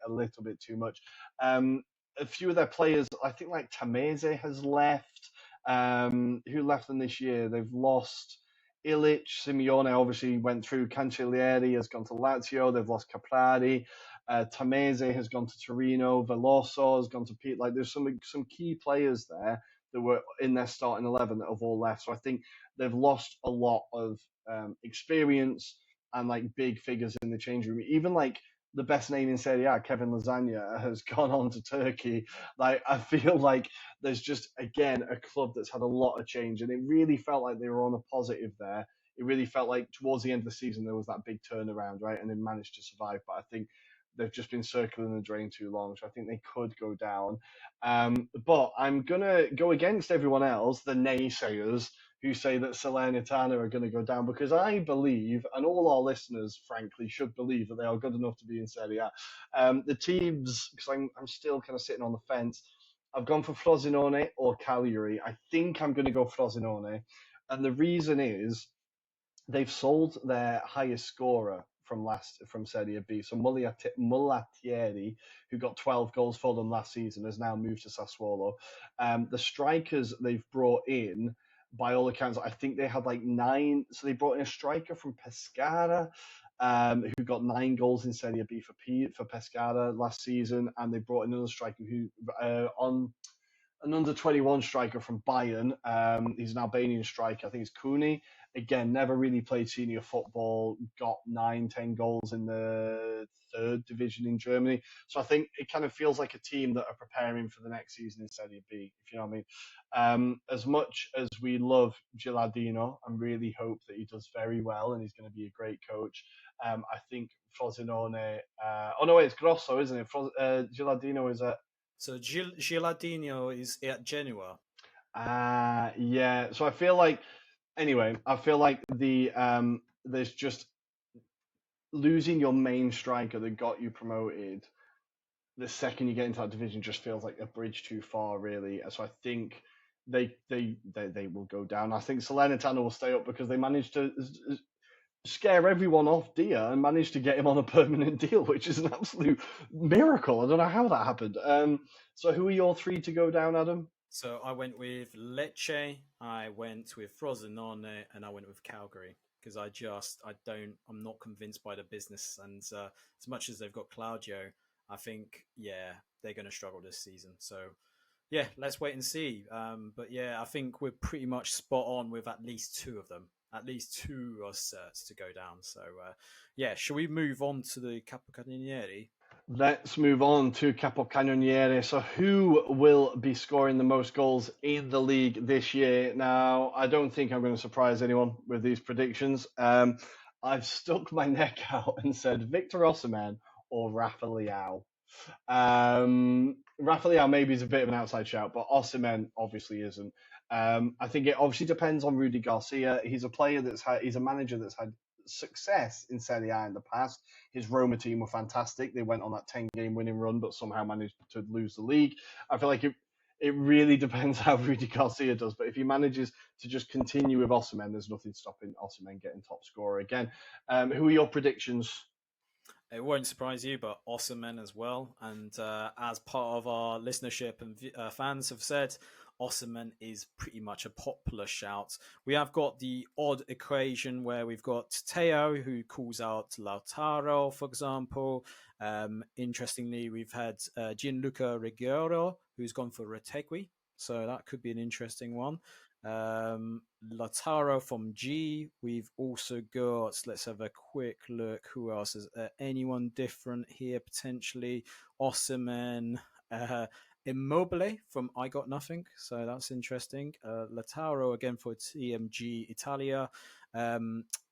too much. A few of their players, I think like Tameze has left. Who left them this year? They've lost Ilic, Simeone obviously went through. Cancellieri has gone to Lazio. They've lost Caprari. Tameze has gone to Torino. Veloso has gone to Pete. Like there's some key players there that were in their starting 11 that have all left. So I think they've lost a lot of experience and like big figures in the change room. Even like the best name in Serie A, Kevin Lasagna, has gone on to Turkey. Like I feel like there's just again a club that's had a lot of change, and it really felt like they were on a positive there. It really felt like towards the end of the season there was that big turnaround, right, and they managed to survive. But I think they've just been circling the drain too long, so I think they could go down. But I'm gonna go against everyone else, the naysayers who say that Salernitana are going to go down, because I believe, and all our listeners, frankly, should believe that they are good enough to be in Serie A. The teams, because I'm still kind of sitting on the fence, I've gone for Frosinone or Cagliari. I think I'm going to go Frosinone, and the reason is they've sold their highest scorer from Serie B. So Mulattieri, who got 12 goals for them last season, has now moved to Sassuolo. The strikers they've brought in, by all accounts, I think they had like 9. So they brought in a striker from Pescara, who got 9 goals in Serie B for Pescara last season, and they brought in another striker who on an under-21 striker from Bayern. He's an Albanian striker. I think it's Kuni. Again, never really played senior football, got 9-10 goals in the 3rd division in Germany. So I think it kind of feels like a team that are preparing for the next season in Serie B, if you know what I mean. As much as we love Gilardino and really hope that he does very well and he's going to be a great coach, I think Frosinone... oh, no, wait, it's Grosso, isn't it? Gilardino is at... So Gilardino is at Genoa. Yeah. So I feel like... Anyway, I feel like there's just losing your main striker that got you promoted. The second you get into that division just feels like a bridge too far, really. So I think they will go down. I think Salernitana will stay up because they managed to scare everyone off Dia and managed to get him on a permanent deal, which is an absolute miracle. I don't know how that happened. So who are your 3 to go down, Adam? So I went with Lecce, I went with Frosinone, and I went with Calgary because I'm not convinced by the business. And as much as they've got Claudio, I think, they're going to struggle this season. So, let's wait and see. But I think we're pretty much spot on with at least 2 of them. At least 2 are certs to go down. So, shall we move on to the Capocannoniere? Let's move on to Capocannoniere. So who will be scoring the most goals in the league this year? Now, I don't think I'm going to surprise anyone with these predictions. I've stuck my neck out and said Victor Osimhen or Rafa Leao. Rafa Leao maybe is a bit of an outside shout, but Osimhen obviously isn't. I think it obviously depends on Rudy Garcia. He's a manager that's had success in Serie A in the past. His Roma team were fantastic. They went on that 10-game winning run, but somehow managed to lose the league. I feel like it really depends how Rudy Garcia does. But if he manages to just continue with Osimhen, there's nothing stopping Osimhen getting top scorer again. Who are your predictions? It won't surprise you, but Osimhen as well. And as part of our listenership and fans have said, Osimhen is pretty much a popular shout. We have got the odd equation where we've got Teo, who calls out Lautaro, for example. Interestingly, we've had Gianluca Righiero, who's gone for Retegui. So that could be an interesting one. Lautaro from G. We've also got, let's have a quick look. Who else is anyone different here potentially? Osimhen. Immobile from I Got Nothing, so that's interesting. Lautaro again for TMG Italia.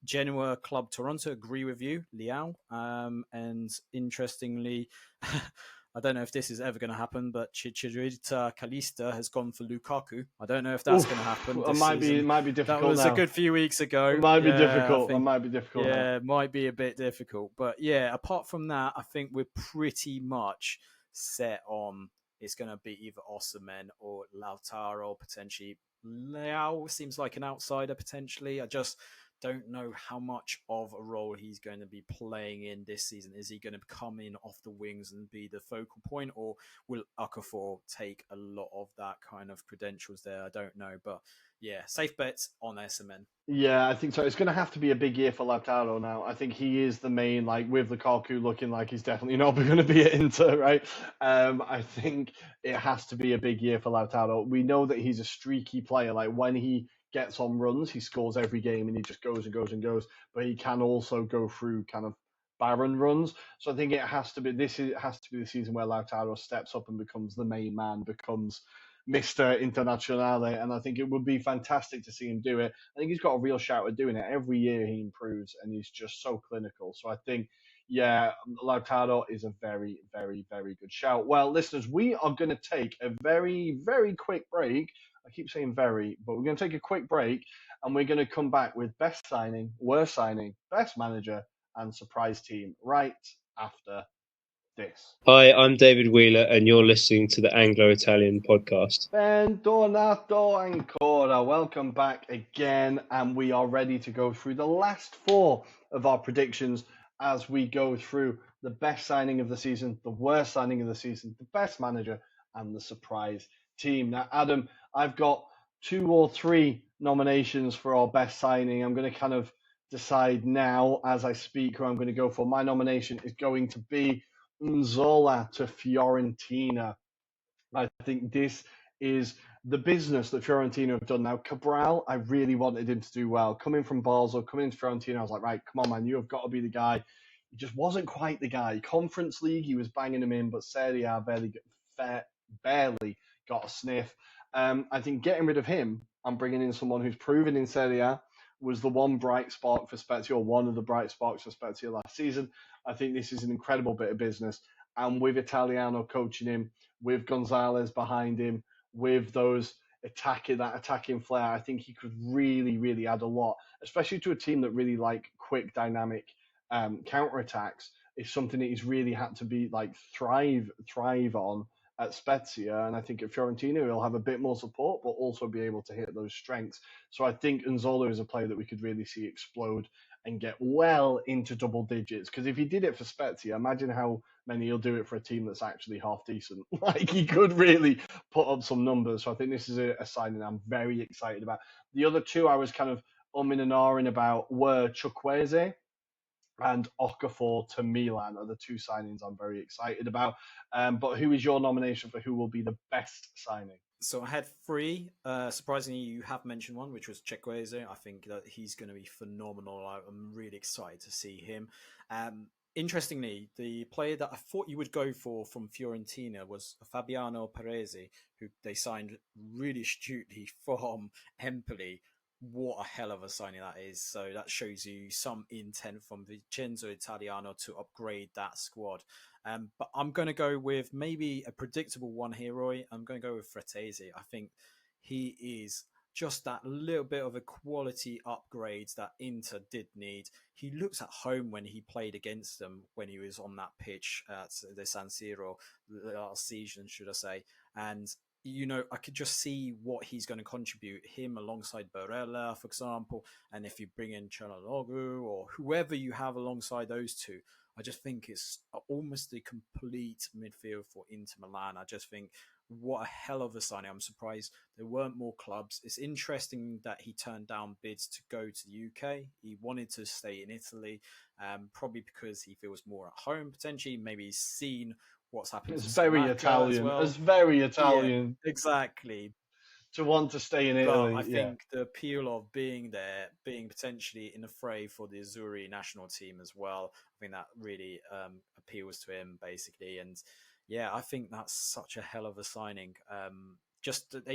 Genoa Club Toronto agree with you, Liao. And interestingly, I don't know if this is ever going to happen, but Chicharita Calista has gone for Lukaku. I don't know if that's going to happen this season. It might be difficult. That was now. a good few weeks ago. It might be difficult. It might be difficult. Yeah, now. it might be a bit difficult. But yeah, apart from that, I think we're pretty much set on it's going to be either Osimhen or Lautaro, potentially. Leao seems like an outsider, potentially. I just don't know how much of a role he's going to be playing in this season. Is he going to come in off the wings and be the focal point, or will Okafor take a lot of that kind of credentials there? I don't know. But yeah, safe bets on Osimhen. Yeah, I think so. It's going to have to be a big year for Lautaro now. I think he is the main, like, with Lukaku looking like he's definitely not going to be at Inter, right? I think it has to be a big year for Lautaro. We know that he's a streaky player. Like, when he gets on runs, he scores every game and he just goes and goes and goes. But he can also go through kind of barren runs. So I think it has to be the season where Lautaro steps up and becomes the main man, becomes Mr. Internazionale, and I think it would be fantastic to see him do it. I think he's got a real shout at doing it. Every year he improves, and he's just so clinical. So I think, yeah, Lautaro is a very, very, very good shout. Well, listeners, we are going to take a very, very quick break. I keep saying very, but we're going to take a quick break, and we're going to come back with best signing, worst signing, best manager, and surprise team right after this. Hi, I'm David Wheeler, and you're listening to the Anglo-Italian podcast. Bentornato ancora. Welcome back again, and we are ready to go through the last four of our predictions as we go through the best signing of the season, the worst signing of the season, the best manager, and the surprise team. Now, Adam, I've got 2 or 3 nominations for our best signing. I'm going to kind of decide now as I speak who I'm going to go for. My nomination is going to be Nzola to Fiorentina. I think this is the business that Fiorentina have done now. Cabral, I really wanted him to do well. Coming from Basel, coming into Fiorentina, I was like, right, come on, man, you have got to be the guy. He just wasn't quite the guy. Conference League, he was banging him in, but Serie A barely got a sniff. I think getting rid of him and bringing in someone who's proven in Serie A was the one bright spark for Spezia, or one of the bright sparks for Spezia last season. I think this is an incredible bit of business. And with Italiano coaching him, with Gonzalez behind him, with those attacking flair, I think he could really, really add a lot, especially to a team that really like quick, dynamic counterattacks. It's something that he's really had to be like thrive on at Spezia, and I think at Fiorentina he'll have a bit more support, but also be able to hit those strengths. So I think Nzola is a player that we could really see explode and get well into double digits. Because if he did it for Spezia, imagine how many he'll do it for a team that's actually half decent. Like, he could really put up some numbers. So I think this is a signing I'm very excited about. The other 2 I was kind of umming and ahhing about were Chukwueze and Okafor to Milan are the 2 signings I'm very excited about. But who is your nomination for who will be the best signing? So I had 3. Surprisingly, you have mentioned one, which was Chukwueze. I think that he's going to be phenomenal. I'm really excited to see him. Interestingly, the player that I thought you would go for from Fiorentina was Fabiano Paresi, who they signed really astutely from Empoli. What a hell of a signing that is. So that shows you some intent from Vincenzo Italiano to upgrade that squad. But I'm going to go with maybe a predictable one here, Roy. I'm going to go with Fratesi. I think he is just that little bit of a quality upgrade that Inter did need. He looks at home when he played against them, when he was on that pitch at the San Siro last season, should I say. And you know, I could just see what he's going to contribute, him alongside Barella, for example. And if you bring in Çalhanoğlu or whoever you have alongside those two, I just think it's almost the complete midfield for Inter Milan. I just think what a hell of a signing. I'm surprised there weren't more clubs. It's interesting that he turned down bids to go to the UK. He wanted to stay in Italy, probably because he feels more at home, potentially. Maybe he's seen what's happened. It's very Italian. Well. It's very Italian. Yeah, exactly. To want to stay in Italy. But I think the appeal of being there, being potentially in the fray for the Azzurri national team as well, I think that really appeals to him, basically. And Yeah, I think that's such a hell of a signing. Just that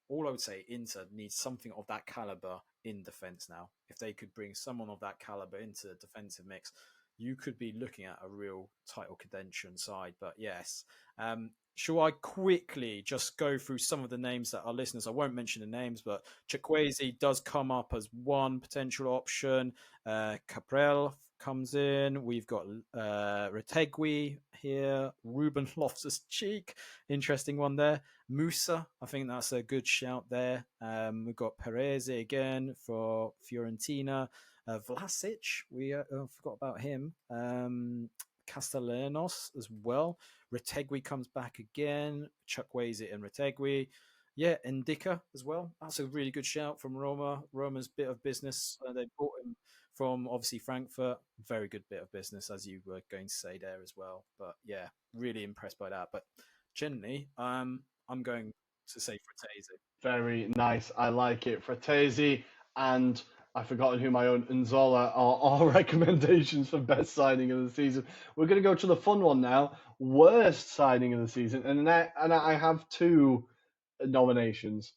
all I would say, Inter needs something of that caliber in defence now. If they could bring someone of that caliber into the defensive mix, you could be looking at a real title contention side. But yes, shall I quickly just go through some of the names that our listeners? I won't mention the names, but Chukwueze does come up as one potential option. Caprell comes in. We've got Retegui here. Ruben Loftus-Cheek, interesting one there. Musa, I think that's a good shout there. We've got Perez again for Fiorentina. Vlasic, we forgot about him. Castellanos as well. Retegui comes back again. Chukwueze and Retegui. Yeah, Ndika as well. That's a really good shout from Roma. Roma's bit of business. They bought him from obviously Frankfurt. Very good bit of business, as you were going to say there as well. But yeah, really impressed by that. But generally, I'm going to say Fratesi. Very nice. I like it. Fratesi and I've forgotten who my own Nzola are recommendations for best signing of the season. We're going to go to the fun one now. Worst signing of the season. And I have two nominations.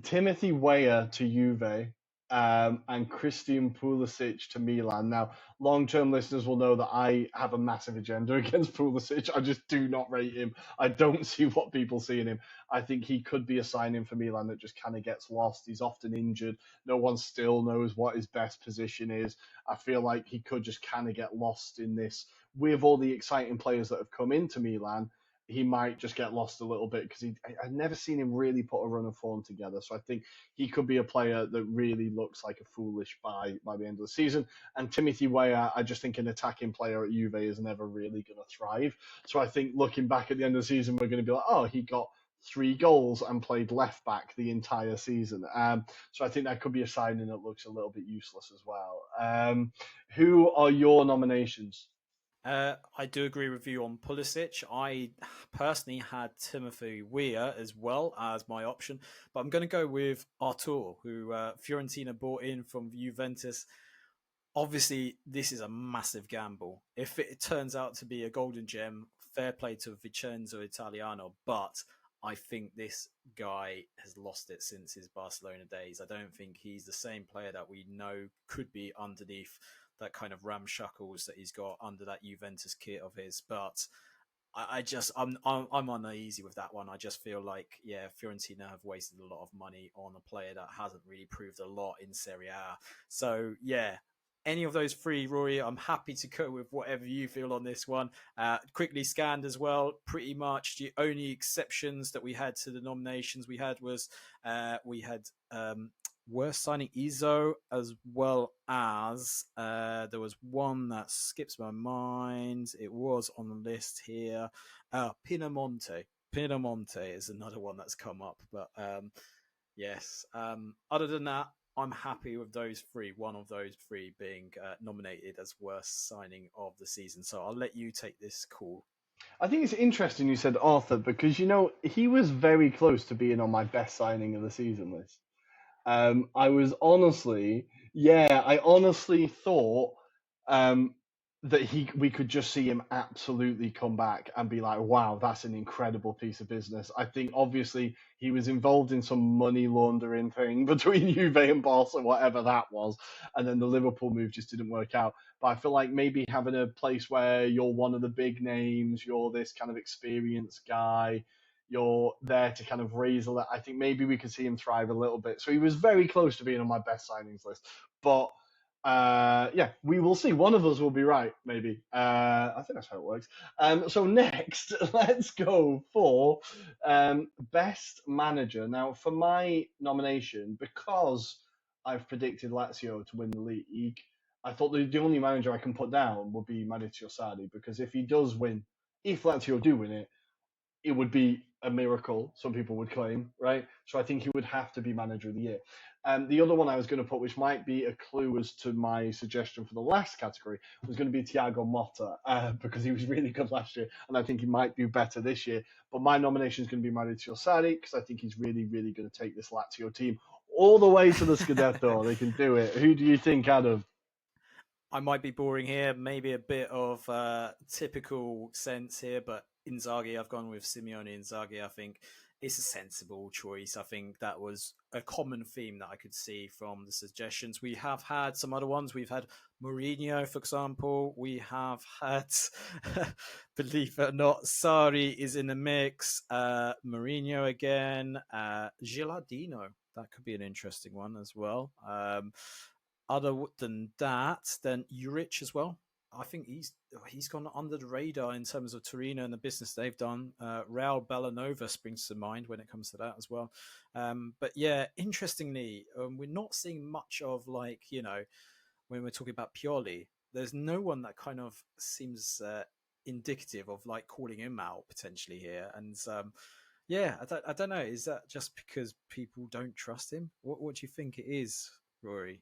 Timothy Weah to Juve and Christian Pulisic to Milan. Now, long-term listeners will know that I have a massive agenda against Pulisic. I just do not rate him. I don't see what people see in him. I think he could be a signing for Milan that just kind of gets lost. He's often injured. No one still knows what his best position is. I feel like he could just kind of get lost in this. With all the exciting players that have come into Milan, he might just get lost a little bit because I've never seen him really put a run of form together. So I think he could be a player that really looks like a foolish buy by the end of the season. And Timothy Weah, I just think an attacking player at Juve is never really going to thrive. So I think looking back at the end of the season, we're going to be like, oh, he got 3 goals and played left back the entire season. So I think that could be a signing that looks a little bit useless as well. Who are your nominations? I do agree with you on Pulisic. I personally had Timothy Weah as well as my option, but I'm going to go with Artur, who Fiorentina bought in from Juventus. Obviously, this is a massive gamble. If it turns out to be a golden gem, fair play to Vincenzo Italiano, but I think this guy has lost it since his Barcelona days. I don't think he's the same player that we know could be underneath that kind of ramshackles that he's got under that Juventus kit of his. But I'm uneasy with that one. I just feel like, yeah, Fiorentina have wasted a lot of money on a player that hasn't really proved a lot in Serie A. So yeah, any of those 3, Rory, I'm happy to go with whatever you feel on this one. Quickly scanned as well. Pretty much the only exceptions that we had to the nominations we had was we had worst signing Izzo, as well as there was one that skips my mind. It was on the list here. Pinamonti. Pinamonti is another one that's come up. But yes, other than that, I'm happy with those 3. One of those 3 being nominated as worst signing of the season. So I'll let you take this call. I think it's interesting you said Arthur because, he was very close to being on my best signing of the season list. I honestly thought that we could just see him absolutely come back and be like, wow, that's an incredible piece of business. I think obviously he was involved in some money laundering thing between Juve and Barca, whatever that was, and then the Liverpool move just didn't work out. But I feel like maybe having a place where you're one of the big names, you're this kind of experienced guy, you're there to kind of raise a lot. I think maybe we could see him thrive a little bit. So he was very close to being on my best signings list. But we will see. One of us will be right, maybe. I think that's how it works. So next, let's go for best manager. Now, for my nomination, because I've predicted Lazio to win the league, I thought the only manager I can put down would be Maurizio Sarri, because if Lazio do win it, it would be a miracle, some people would claim, right? So I think he would have to be manager of the year. The other one I was going to put, which might be a clue as to my suggestion for the last category, was going to be Thiago Motta, because he was really good last year, and I think he might do better this year. But my nomination is going to be Maurizio Sarri, because I think he's really, really going to take this Lazio team all the way to the Scudetto. They can do it. Who do you think, Adam? I might be boring here, maybe a bit of typical sense here, but Inzaghi, I've gone with Simeone Inzaghi. I think it's a sensible choice. I think that was a common theme that I could see from the suggestions. We have had some other ones. We've had Mourinho, for example. We have had, believe it or not, Sarri is in the mix. Mourinho again. Gilardino. That could be an interesting one as well. Other than that, then Juric as well. I think he's gone under the radar in terms of Torino and the business they've done. Real Bellanova springs to mind when it comes to that as well. But yeah, interestingly, we're not seeing much of when we're talking about Pioli, there's no one that kind of seems indicative of calling him out potentially here. And I don't know. Is that just because people don't trust him? What do you think it is, Rory?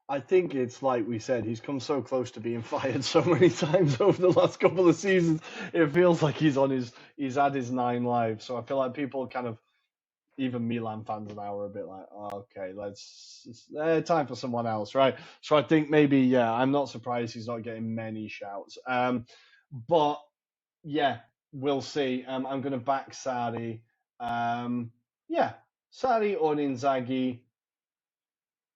I think it's like we said, he's come so close to being fired so many times over the last couple of seasons. It feels like he's had his 9 lives. So I feel like people kind of, even Milan fans now are a bit like, okay, it's time for someone else, right? So I think maybe, I'm not surprised he's not getting many shouts. But yeah, we'll see. I'm going to back Sarri. Sarri or Inzaghi.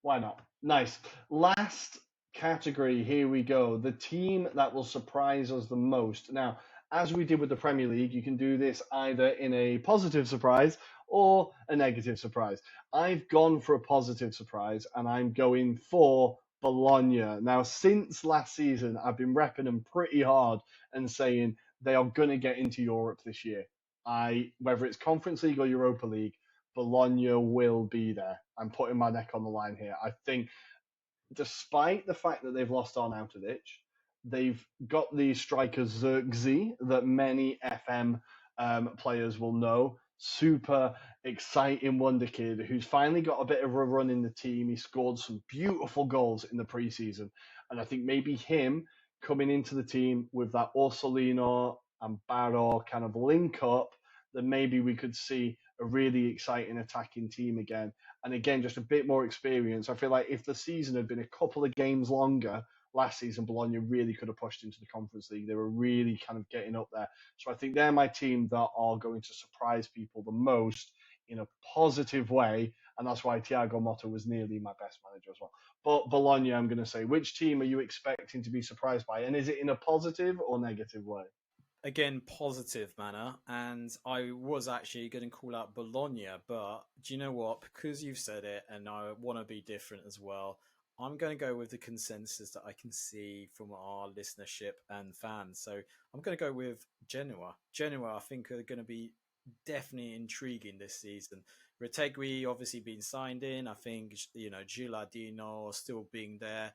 Why not? Nice. Last category, here we go. The team that will surprise us the most. Now, as we did with the Premier League, you can do this either in a positive surprise or a negative surprise. I've gone for a positive surprise, and I'm going for Bologna. Now, since last season, I've been repping them pretty hard and saying they are going to get into Europe this year. Whether it's Conference League or Europa League, Bologna will be there. I'm putting my neck on the line here. I think, despite the fact that they've lost Arnautovic, they've got the striker Zirkzee that many FM players will know. Super exciting wonder kid who's finally got a bit of a run in the team. He scored some beautiful goals in the preseason. And I think maybe him coming into the team with that Orsolino and Barrow kind of link up, then maybe we could see a really exciting attacking team again. And again, just a bit more experience. I feel like if the season had been a couple of games longer last season, Bologna really could have pushed into the Conference League. They were really kind of getting up there. So I think they're my team that are going to surprise people the most in a positive way. And that's why Thiago Motta was nearly my best manager as well. But Bologna, I'm going to say, which team are you expecting to be surprised by? And is it in a positive or negative way? Again, positive manner, and I was actually going to call out Bologna, but do you know what? Because you've said it, and I want to be different as well, I'm going to go with the consensus that I can see from our listenership and fans. So I'm going to go with Genoa. Genoa, I think, are going to be definitely intriguing this season. Retegui obviously being signed in. I think, Gilardino still being there.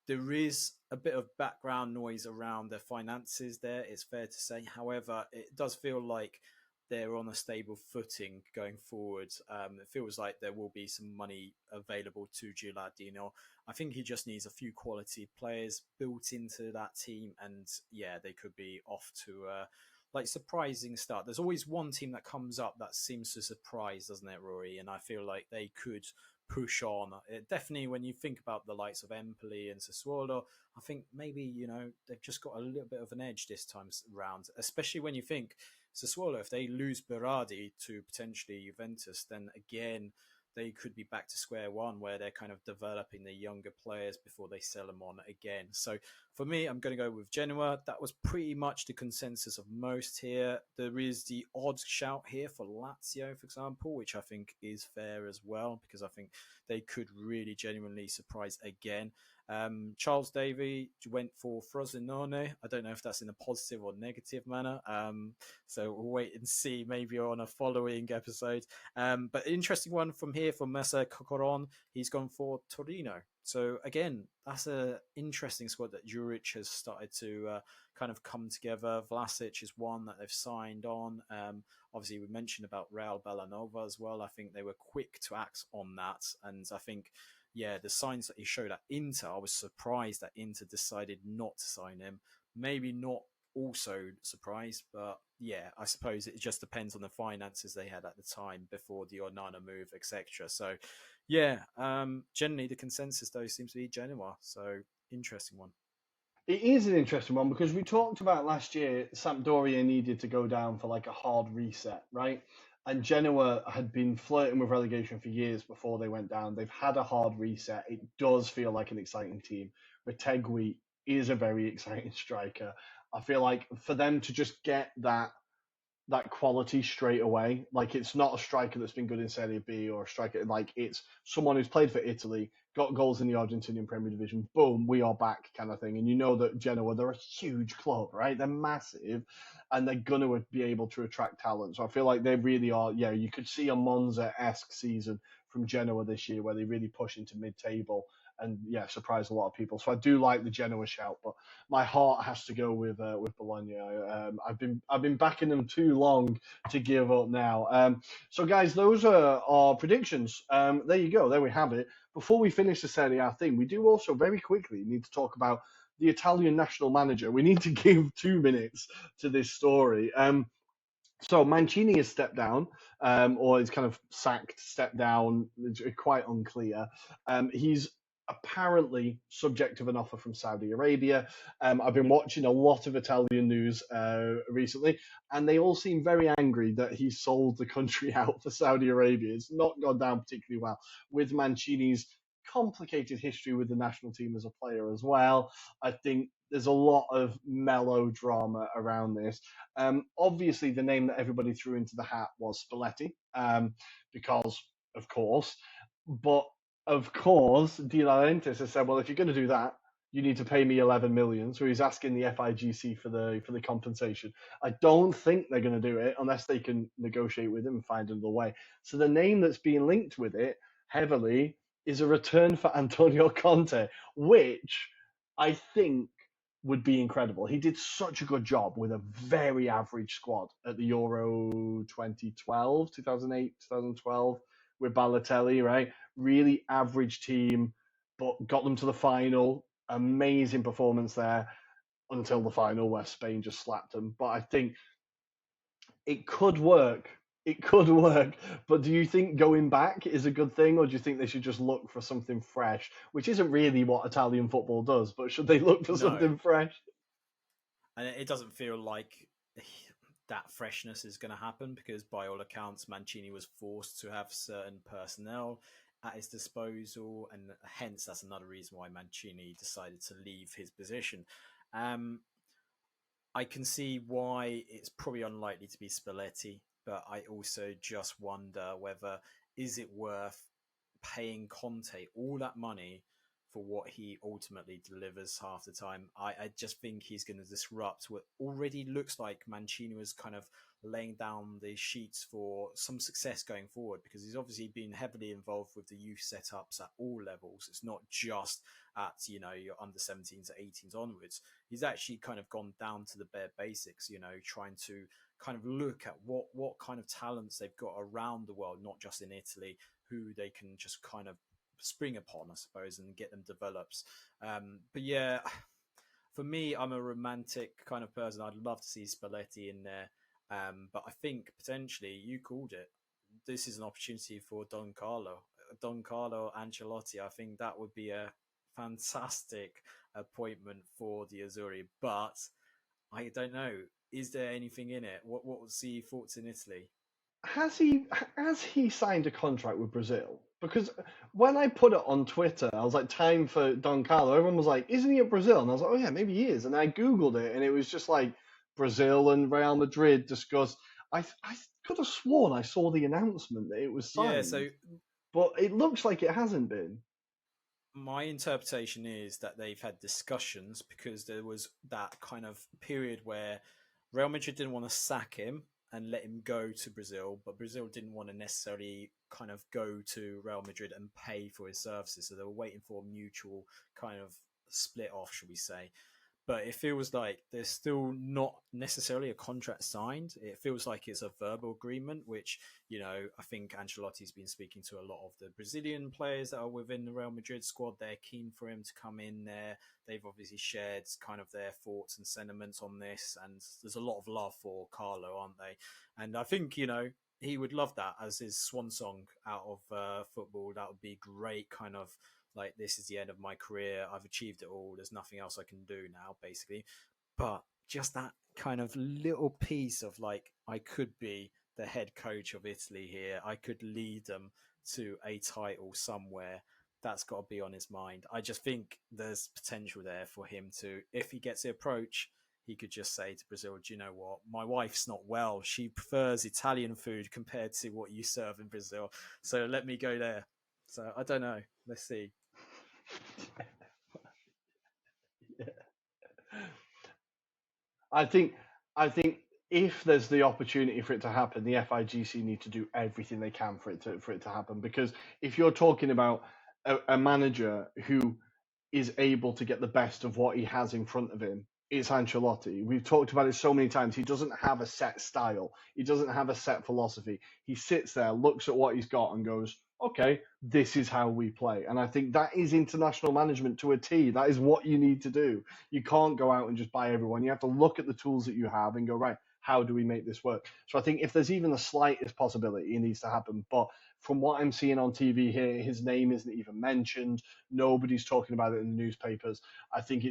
There is a bit of background noise around their finances there, it's fair to say. However, it does feel like they're on a stable footing going forward. It feels like there will be some money available to Gilardino. I think he just needs a few quality players built into that team, and yeah, they could be off to a surprising start. There's always one team that comes up that seems to surprise, doesn't it, Rory? And I feel like they could push on. Definitely, when you think about the likes of Empoli and Sassuolo, I think maybe, they've just got a little bit of an edge this time round, especially when you think Sassuolo, if they lose Berardi to potentially Juventus, then again, they could be back to square one where they're kind of developing the younger players before they sell them on again. So for me, I'm going to go with Genoa. That was pretty much the consensus of most here. There is the odd shout here for Lazio, for example, which I think is fair as well, because I think they could really genuinely surprise again. Charles Davey went for Frosinone. I don't know if that's in a positive or negative manner. So we'll wait and see maybe on a following episode. But interesting one from here from Messer Cocoron. He's gone for Torino. So again, that's an interesting squad that Juric has started to kind of come together. Vlasic is one that they've signed on. Obviously, we mentioned about Real Bellanova as well. I think they were quick to act on that. And I think, the signs that he showed at Inter, I was surprised that Inter decided not to sign him. Maybe not also surprised, but I suppose it just depends on the finances they had at the time before the Onana move, etc. So generally the consensus though seems to be Genoa. So interesting one. It is an interesting one because we talked about last year, Sampdoria needed to go down for like a hard reset, right? And Genoa had been flirting with relegation for years before they went down. They've had a hard reset. It does feel like an exciting team. Retegui is a very exciting striker. I feel like for them to just get that quality straight away. Like it's not a striker that's been good in Serie B or a striker like it's someone who's played for Italy, got goals in the Argentinian Premier Division. Boom, we are back, kind of thing. And you know that Genoa, they're a huge club, right? They're massive, and they're gonna be able to attract talent. So I feel like they really are. Yeah, you could see a Monza-esque season from Genoa this year where they really push into mid-table and surprise a lot of people. So I do like the Genoa shout, but my heart has to go with Bologna. I've been backing them too long to give up now. So guys, those are our predictions. There you go. There we have it. Before we finish the Serie A thing, we do also very quickly need to talk about the Italian national manager. We need to give 2 minutes to this story. So Mancini has stepped down, or he's kind of sacked, stepped down. It's quite unclear. He's apparently subject of an offer from Saudi Arabia. I've been watching a lot of Italian news recently, and they all seem very angry that he sold the country out for Saudi Arabia. It's not gone down particularly well with Mancini's complicated history with the national team as a player as well. I think there's a lot of melodrama around this. Obviously, the name that everybody threw into the hat was Spalletti, because of course. But of course, De Laurentiis has said, well, if you're going to do that, you need to pay me 11 million. So he's asking the FIGC for the compensation. I don't think they're going to do it unless they can negotiate with him and find another way. So the name that's being linked with it heavily is a return for Antonio Conte, which I think would be incredible. He did such a good job with a very average squad at the Euro 2012, 2008, 2012 with Balotelli, right? Really average team, but got them to the final. Amazing performance there until the final where Spain just slapped them. But I think it could work. It could work. But do you think going back is a good thing, or do you think they should just look for something fresh, which isn't really what Italian football does, but should they look for something fresh? And it doesn't feel like that freshness is going to happen because by all accounts, Mancini was forced to have certain personnel at his disposal, and hence that's another reason why Mancini decided to leave his position. I can see why it's probably unlikely to be Spalletti, but I also just wonder whether is it worth paying Conte all that money for what he ultimately delivers half the time. I just think he's going to disrupt what already looks like Mancini was kind of laying down the sheets for some success going forward, because he's obviously been heavily involved with the youth setups at all levels. It's not just at, your under 17s to 18s onwards. He's actually kind of gone down to the bare basics, trying to kind of look at what kind of talents they've got around the world, not just in Italy, who they can just kind of spring upon, I suppose, and get them developed. But yeah, for me, I'm a romantic kind of person. I'd love to see Spalletti in there. But I think potentially, you called it, this is an opportunity for Don Carlo Ancelotti. I think that would be a fantastic appointment for the Azzurri. But I don't know. Is there anything in it? What was the thoughts in Italy? Has he signed a contract with Brazil? Because when I put it on Twitter, I was like, time for Don Carlo. Everyone was like, isn't he at Brazil? And I was like, oh yeah, maybe he is. And I Googled it, and it was just like Brazil and Real Madrid discussed. I could have sworn I saw the announcement that it was signed. But it looks like it hasn't been. My interpretation is that they've had discussions because there was that kind of period where Real Madrid didn't want to sack him and let him go to Brazil, but Brazil didn't want to necessarily kind of go to Real Madrid and pay for his services. So they were waiting for a mutual kind of split off, should we say. But it feels like there's still not necessarily a contract signed. It feels like it's a verbal agreement, which, I think Ancelotti's been speaking to a lot of the Brazilian players that are within the Real Madrid squad. They're keen for him to come in there. They've obviously shared kind of their thoughts and sentiments on this. And there's a lot of love for Carlo, aren't they? And I think, he would love that as his swan song out of football. That would be great kind of like, this is the end of my career. I've achieved it all. There's nothing else I can do now, basically. But just that kind of little piece of like, I could be the head coach of Italy here. I could lead them to a title somewhere. That's got to be on his mind. I just think there's potential there for him to, if he gets the approach, he could just say to Brazil, do you know what? My wife's not well. She prefers Italian food compared to what you serve in Brazil. So let me go there. So I don't know. Let's see. Yeah. I think if there's the opportunity for it to happen, the FIGC need to do everything they can for it to happen. Because if you're talking about a manager who is able to get the best of what he has in front of him, it's Ancelotti. We've talked about it so many times. He doesn't have a set style. He doesn't have a set philosophy. He sits there, looks at what he's got and goes, okay, this is how we play. And I think that is international management to a T. That is what you need to do. You can't go out and just buy everyone. You have to look at the tools that you have and go, right, how do we make this work? So I think if there's even the slightest possibility, it needs to happen. But from what I'm seeing on TV here, his name isn't even mentioned. Nobody's talking about it in the newspapers. I think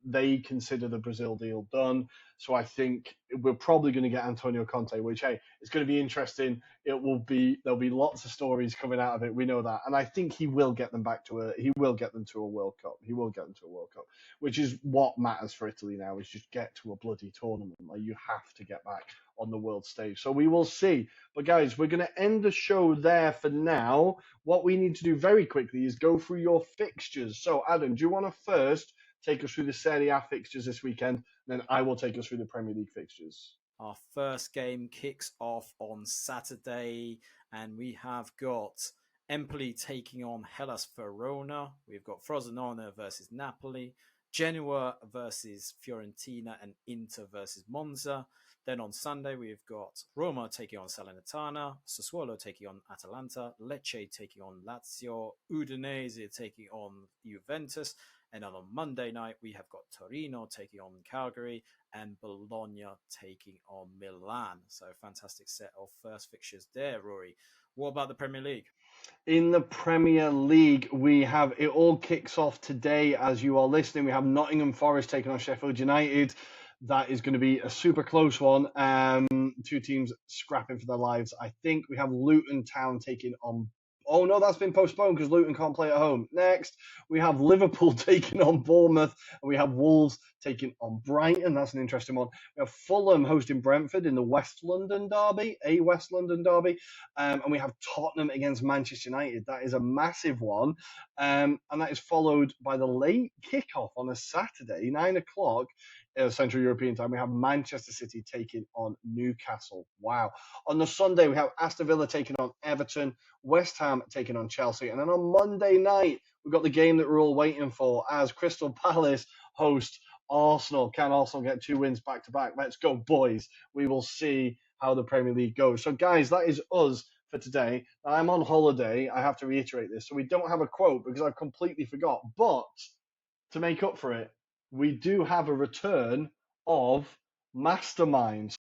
they consider the Brazil deal done. So I think we're probably going to get Antonio Conte, which, hey, it's going to be interesting. There'll be lots of stories coming out of it. We know that. And I think he will get them he will get them to a World Cup. He will get them to a World Cup, which is what matters for Italy now, is just get to a bloody tournament. Like, you have to get back on the world stage. So we will see. But guys, we're going to end the show there for now. What we need to do very quickly is go through your fixtures. So Adam, do you want to first take us through the Serie A fixtures this weekend, then I will take us through the Premier League fixtures. Our first game kicks off on Saturday, and we have got Empoli taking on Hellas Verona. We've got Frosinone versus Napoli, Genoa versus Fiorentina, and Inter versus Monza. Then on Sunday, we've got Roma taking on Salernitana, Sassuolo taking on Atalanta, Lecce taking on Lazio, Udinese taking on Juventus. And on Monday night, we have got Torino taking on Calgary and Bologna taking on Milan. So fantastic set of first fixtures there, Rory. What about the Premier League? In the Premier League, we have, it all kicks off today as you are listening. We have Nottingham Forest taking on Sheffield United. That is going to be a super close one. Two teams scrapping for their lives. I think we have Luton Town taking on... Oh, no, that's been postponed because Luton can't play at home. Next, we have Liverpool taking on Bournemouth, and we have Wolves taking on Brighton. That's an interesting one. We have Fulham hosting Brentford in the West London derby, and we have Tottenham against Manchester United. That is a massive one, and that is followed by the late kickoff on a Saturday, 9 o'clock, Central European time. We have Manchester City taking on Newcastle. Wow. On the Sunday, we have Aston Villa taking on Everton, West Ham taking on Chelsea. And then on Monday night, we've got the game that we're all waiting for as Crystal Palace host Arsenal. Can Arsenal get 2 wins back to back? Let's go, boys. We will see how the Premier League goes. So, guys, that is us for today. I'm on holiday. I have to reiterate this. So we don't have a quote because I've completely forgot. But to make up for it, we do have a return of Masterminds.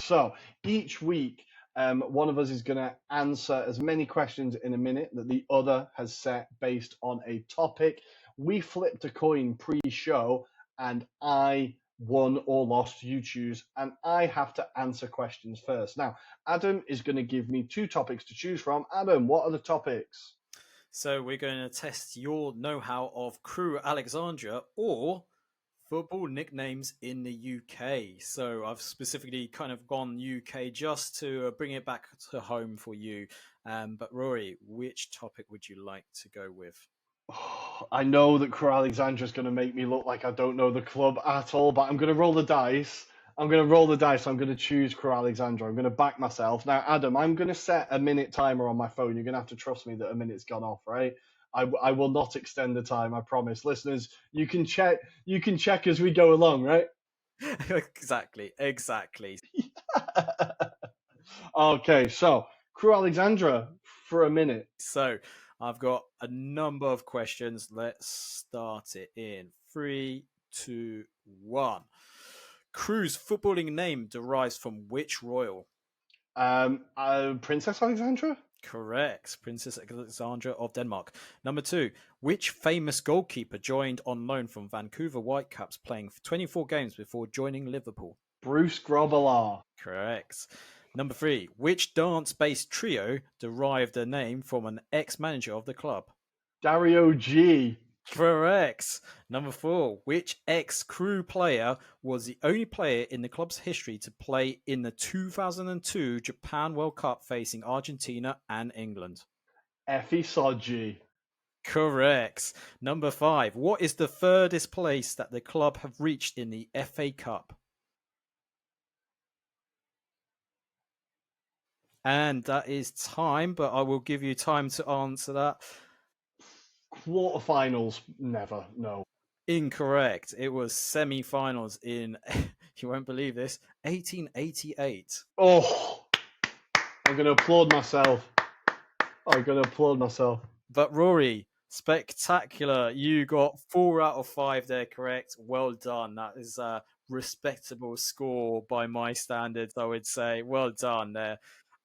So each week, one of us is going to answer as many questions in a minute that the other has set based on a topic. We flipped a coin pre-show, and I won or lost, you choose, and I have to answer questions first. Now, Adam is going to give me 2 topics to choose from. Adam, what are the topics? So we're going to test your know-how of Crew Alexandria or football nicknames in the UK. So I've specifically kind of gone UK just to bring it back to home for you. But Rory, which topic would you like to go with? I know that Crew Alexandria is going to make me look like I don't know the club at all, but I'm going to roll the dice I'm going to roll the dice. I'm going to choose Crew Alexandra. I'm going to back myself. Now, Adam, I'm going to set a minute timer on my phone. You're going to have to trust me that a minute's gone off, right? I will not extend the time, I promise. Listeners, you can check as we go along, right? Exactly. Okay, so Crew Alexandra for a minute. So I've got a number of questions. Let's start it in 3, 2, 1. Crew's footballing name derives from which royal? Princess Alexandra? Correct. Princess Alexandra of Denmark. Number 2. Which famous goalkeeper joined on loan from Vancouver Whitecaps, playing 24 games before joining Liverpool? Bruce Grobbelaar. Correct. Number 3. Which dance-based trio derived their name from an ex-manager of the club? Dario G. Correct. Number 4. Which ex-Crew player was the only player in the club's history to play in the 2002 Japan World Cup facing Argentina and England? Effie Sodji. Correct. Number 5. What is the furthest place that the club have reached in the FA Cup? And that is time, but I will give you time to answer that. Quarterfinals, never, no. Incorrect. It was semi-finals in, you won't believe this, 1888. Oh, I'm going to applaud myself. But Rory, spectacular. You got 4 out of 5 there correct. Well done. That is a respectable score by my standards, I would say. Well done there.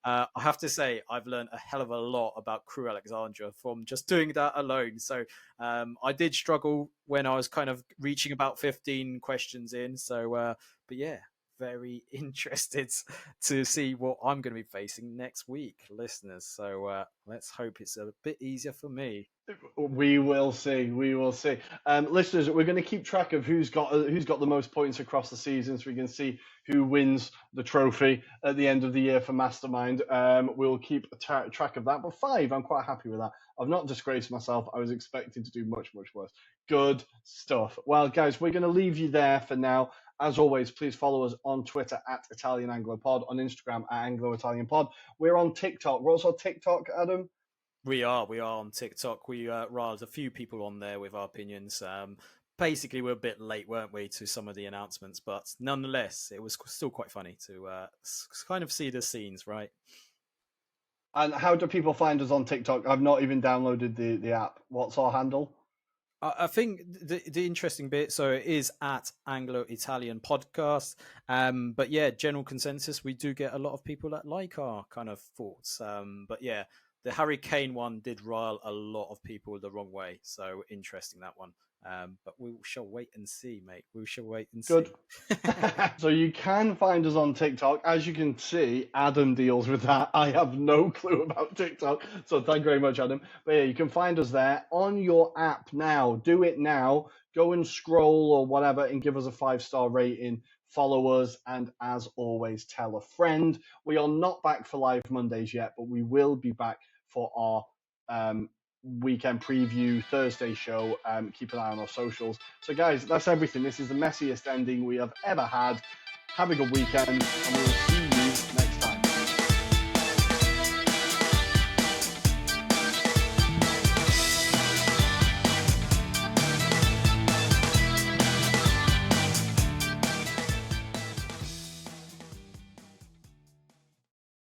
I have to say, I've learned a hell of a lot about Crew Alexandra from just doing that alone. So I did struggle when I was kind of reaching about 15 questions in. So, but yeah, very interested to see what I'm going to be facing next week, listeners. So let's hope it's a bit easier for me. We will see. Listeners, we're going to keep track of who's got the most points across the season, so we can see who wins the trophy at the end of the year for Mastermind. We'll keep track of that. But 5, I'm quite happy with that. I've not disgraced myself. I was expecting to do much, much worse. Good stuff. Well, guys, we're going to leave you there for now. As always, please follow us on Twitter at Italian Anglo Pod, on Instagram at Anglo-Italian Pod. We're on TikTok. We're also on TikTok, Adam. We are on TikTok. We riled a few people on there with our opinions. Basically, we're a bit late, weren't we, to some of the announcements, but nonetheless, it was still quite funny to kind of see the scenes, right? And how do people find us on TikTok? I've not even downloaded the app. What's our handle? I think the interesting bit, so it is at Anglo-Italian Podcast. But yeah, general consensus, we do get a lot of people that like our kind of thoughts. But yeah, the Harry Kane one did rile a lot of people the wrong way. So interesting, that one. But we shall wait and see, mate. We shall wait and see. Good. So you can find us on TikTok. As you can see, Adam deals with that. I have no clue about TikTok. So thank you very much, Adam. But yeah, you can find us there on your app now. Do it now. Go and scroll or whatever and give us a 5-star rating. Follow us. And as always, tell a friend. We are not back for live Mondays yet, but we will be back for our weekend preview Thursday show. Keep an eye on our socials. So guys, that's everything. This is the messiest ending we have ever had. Have a good weekend, and we'll see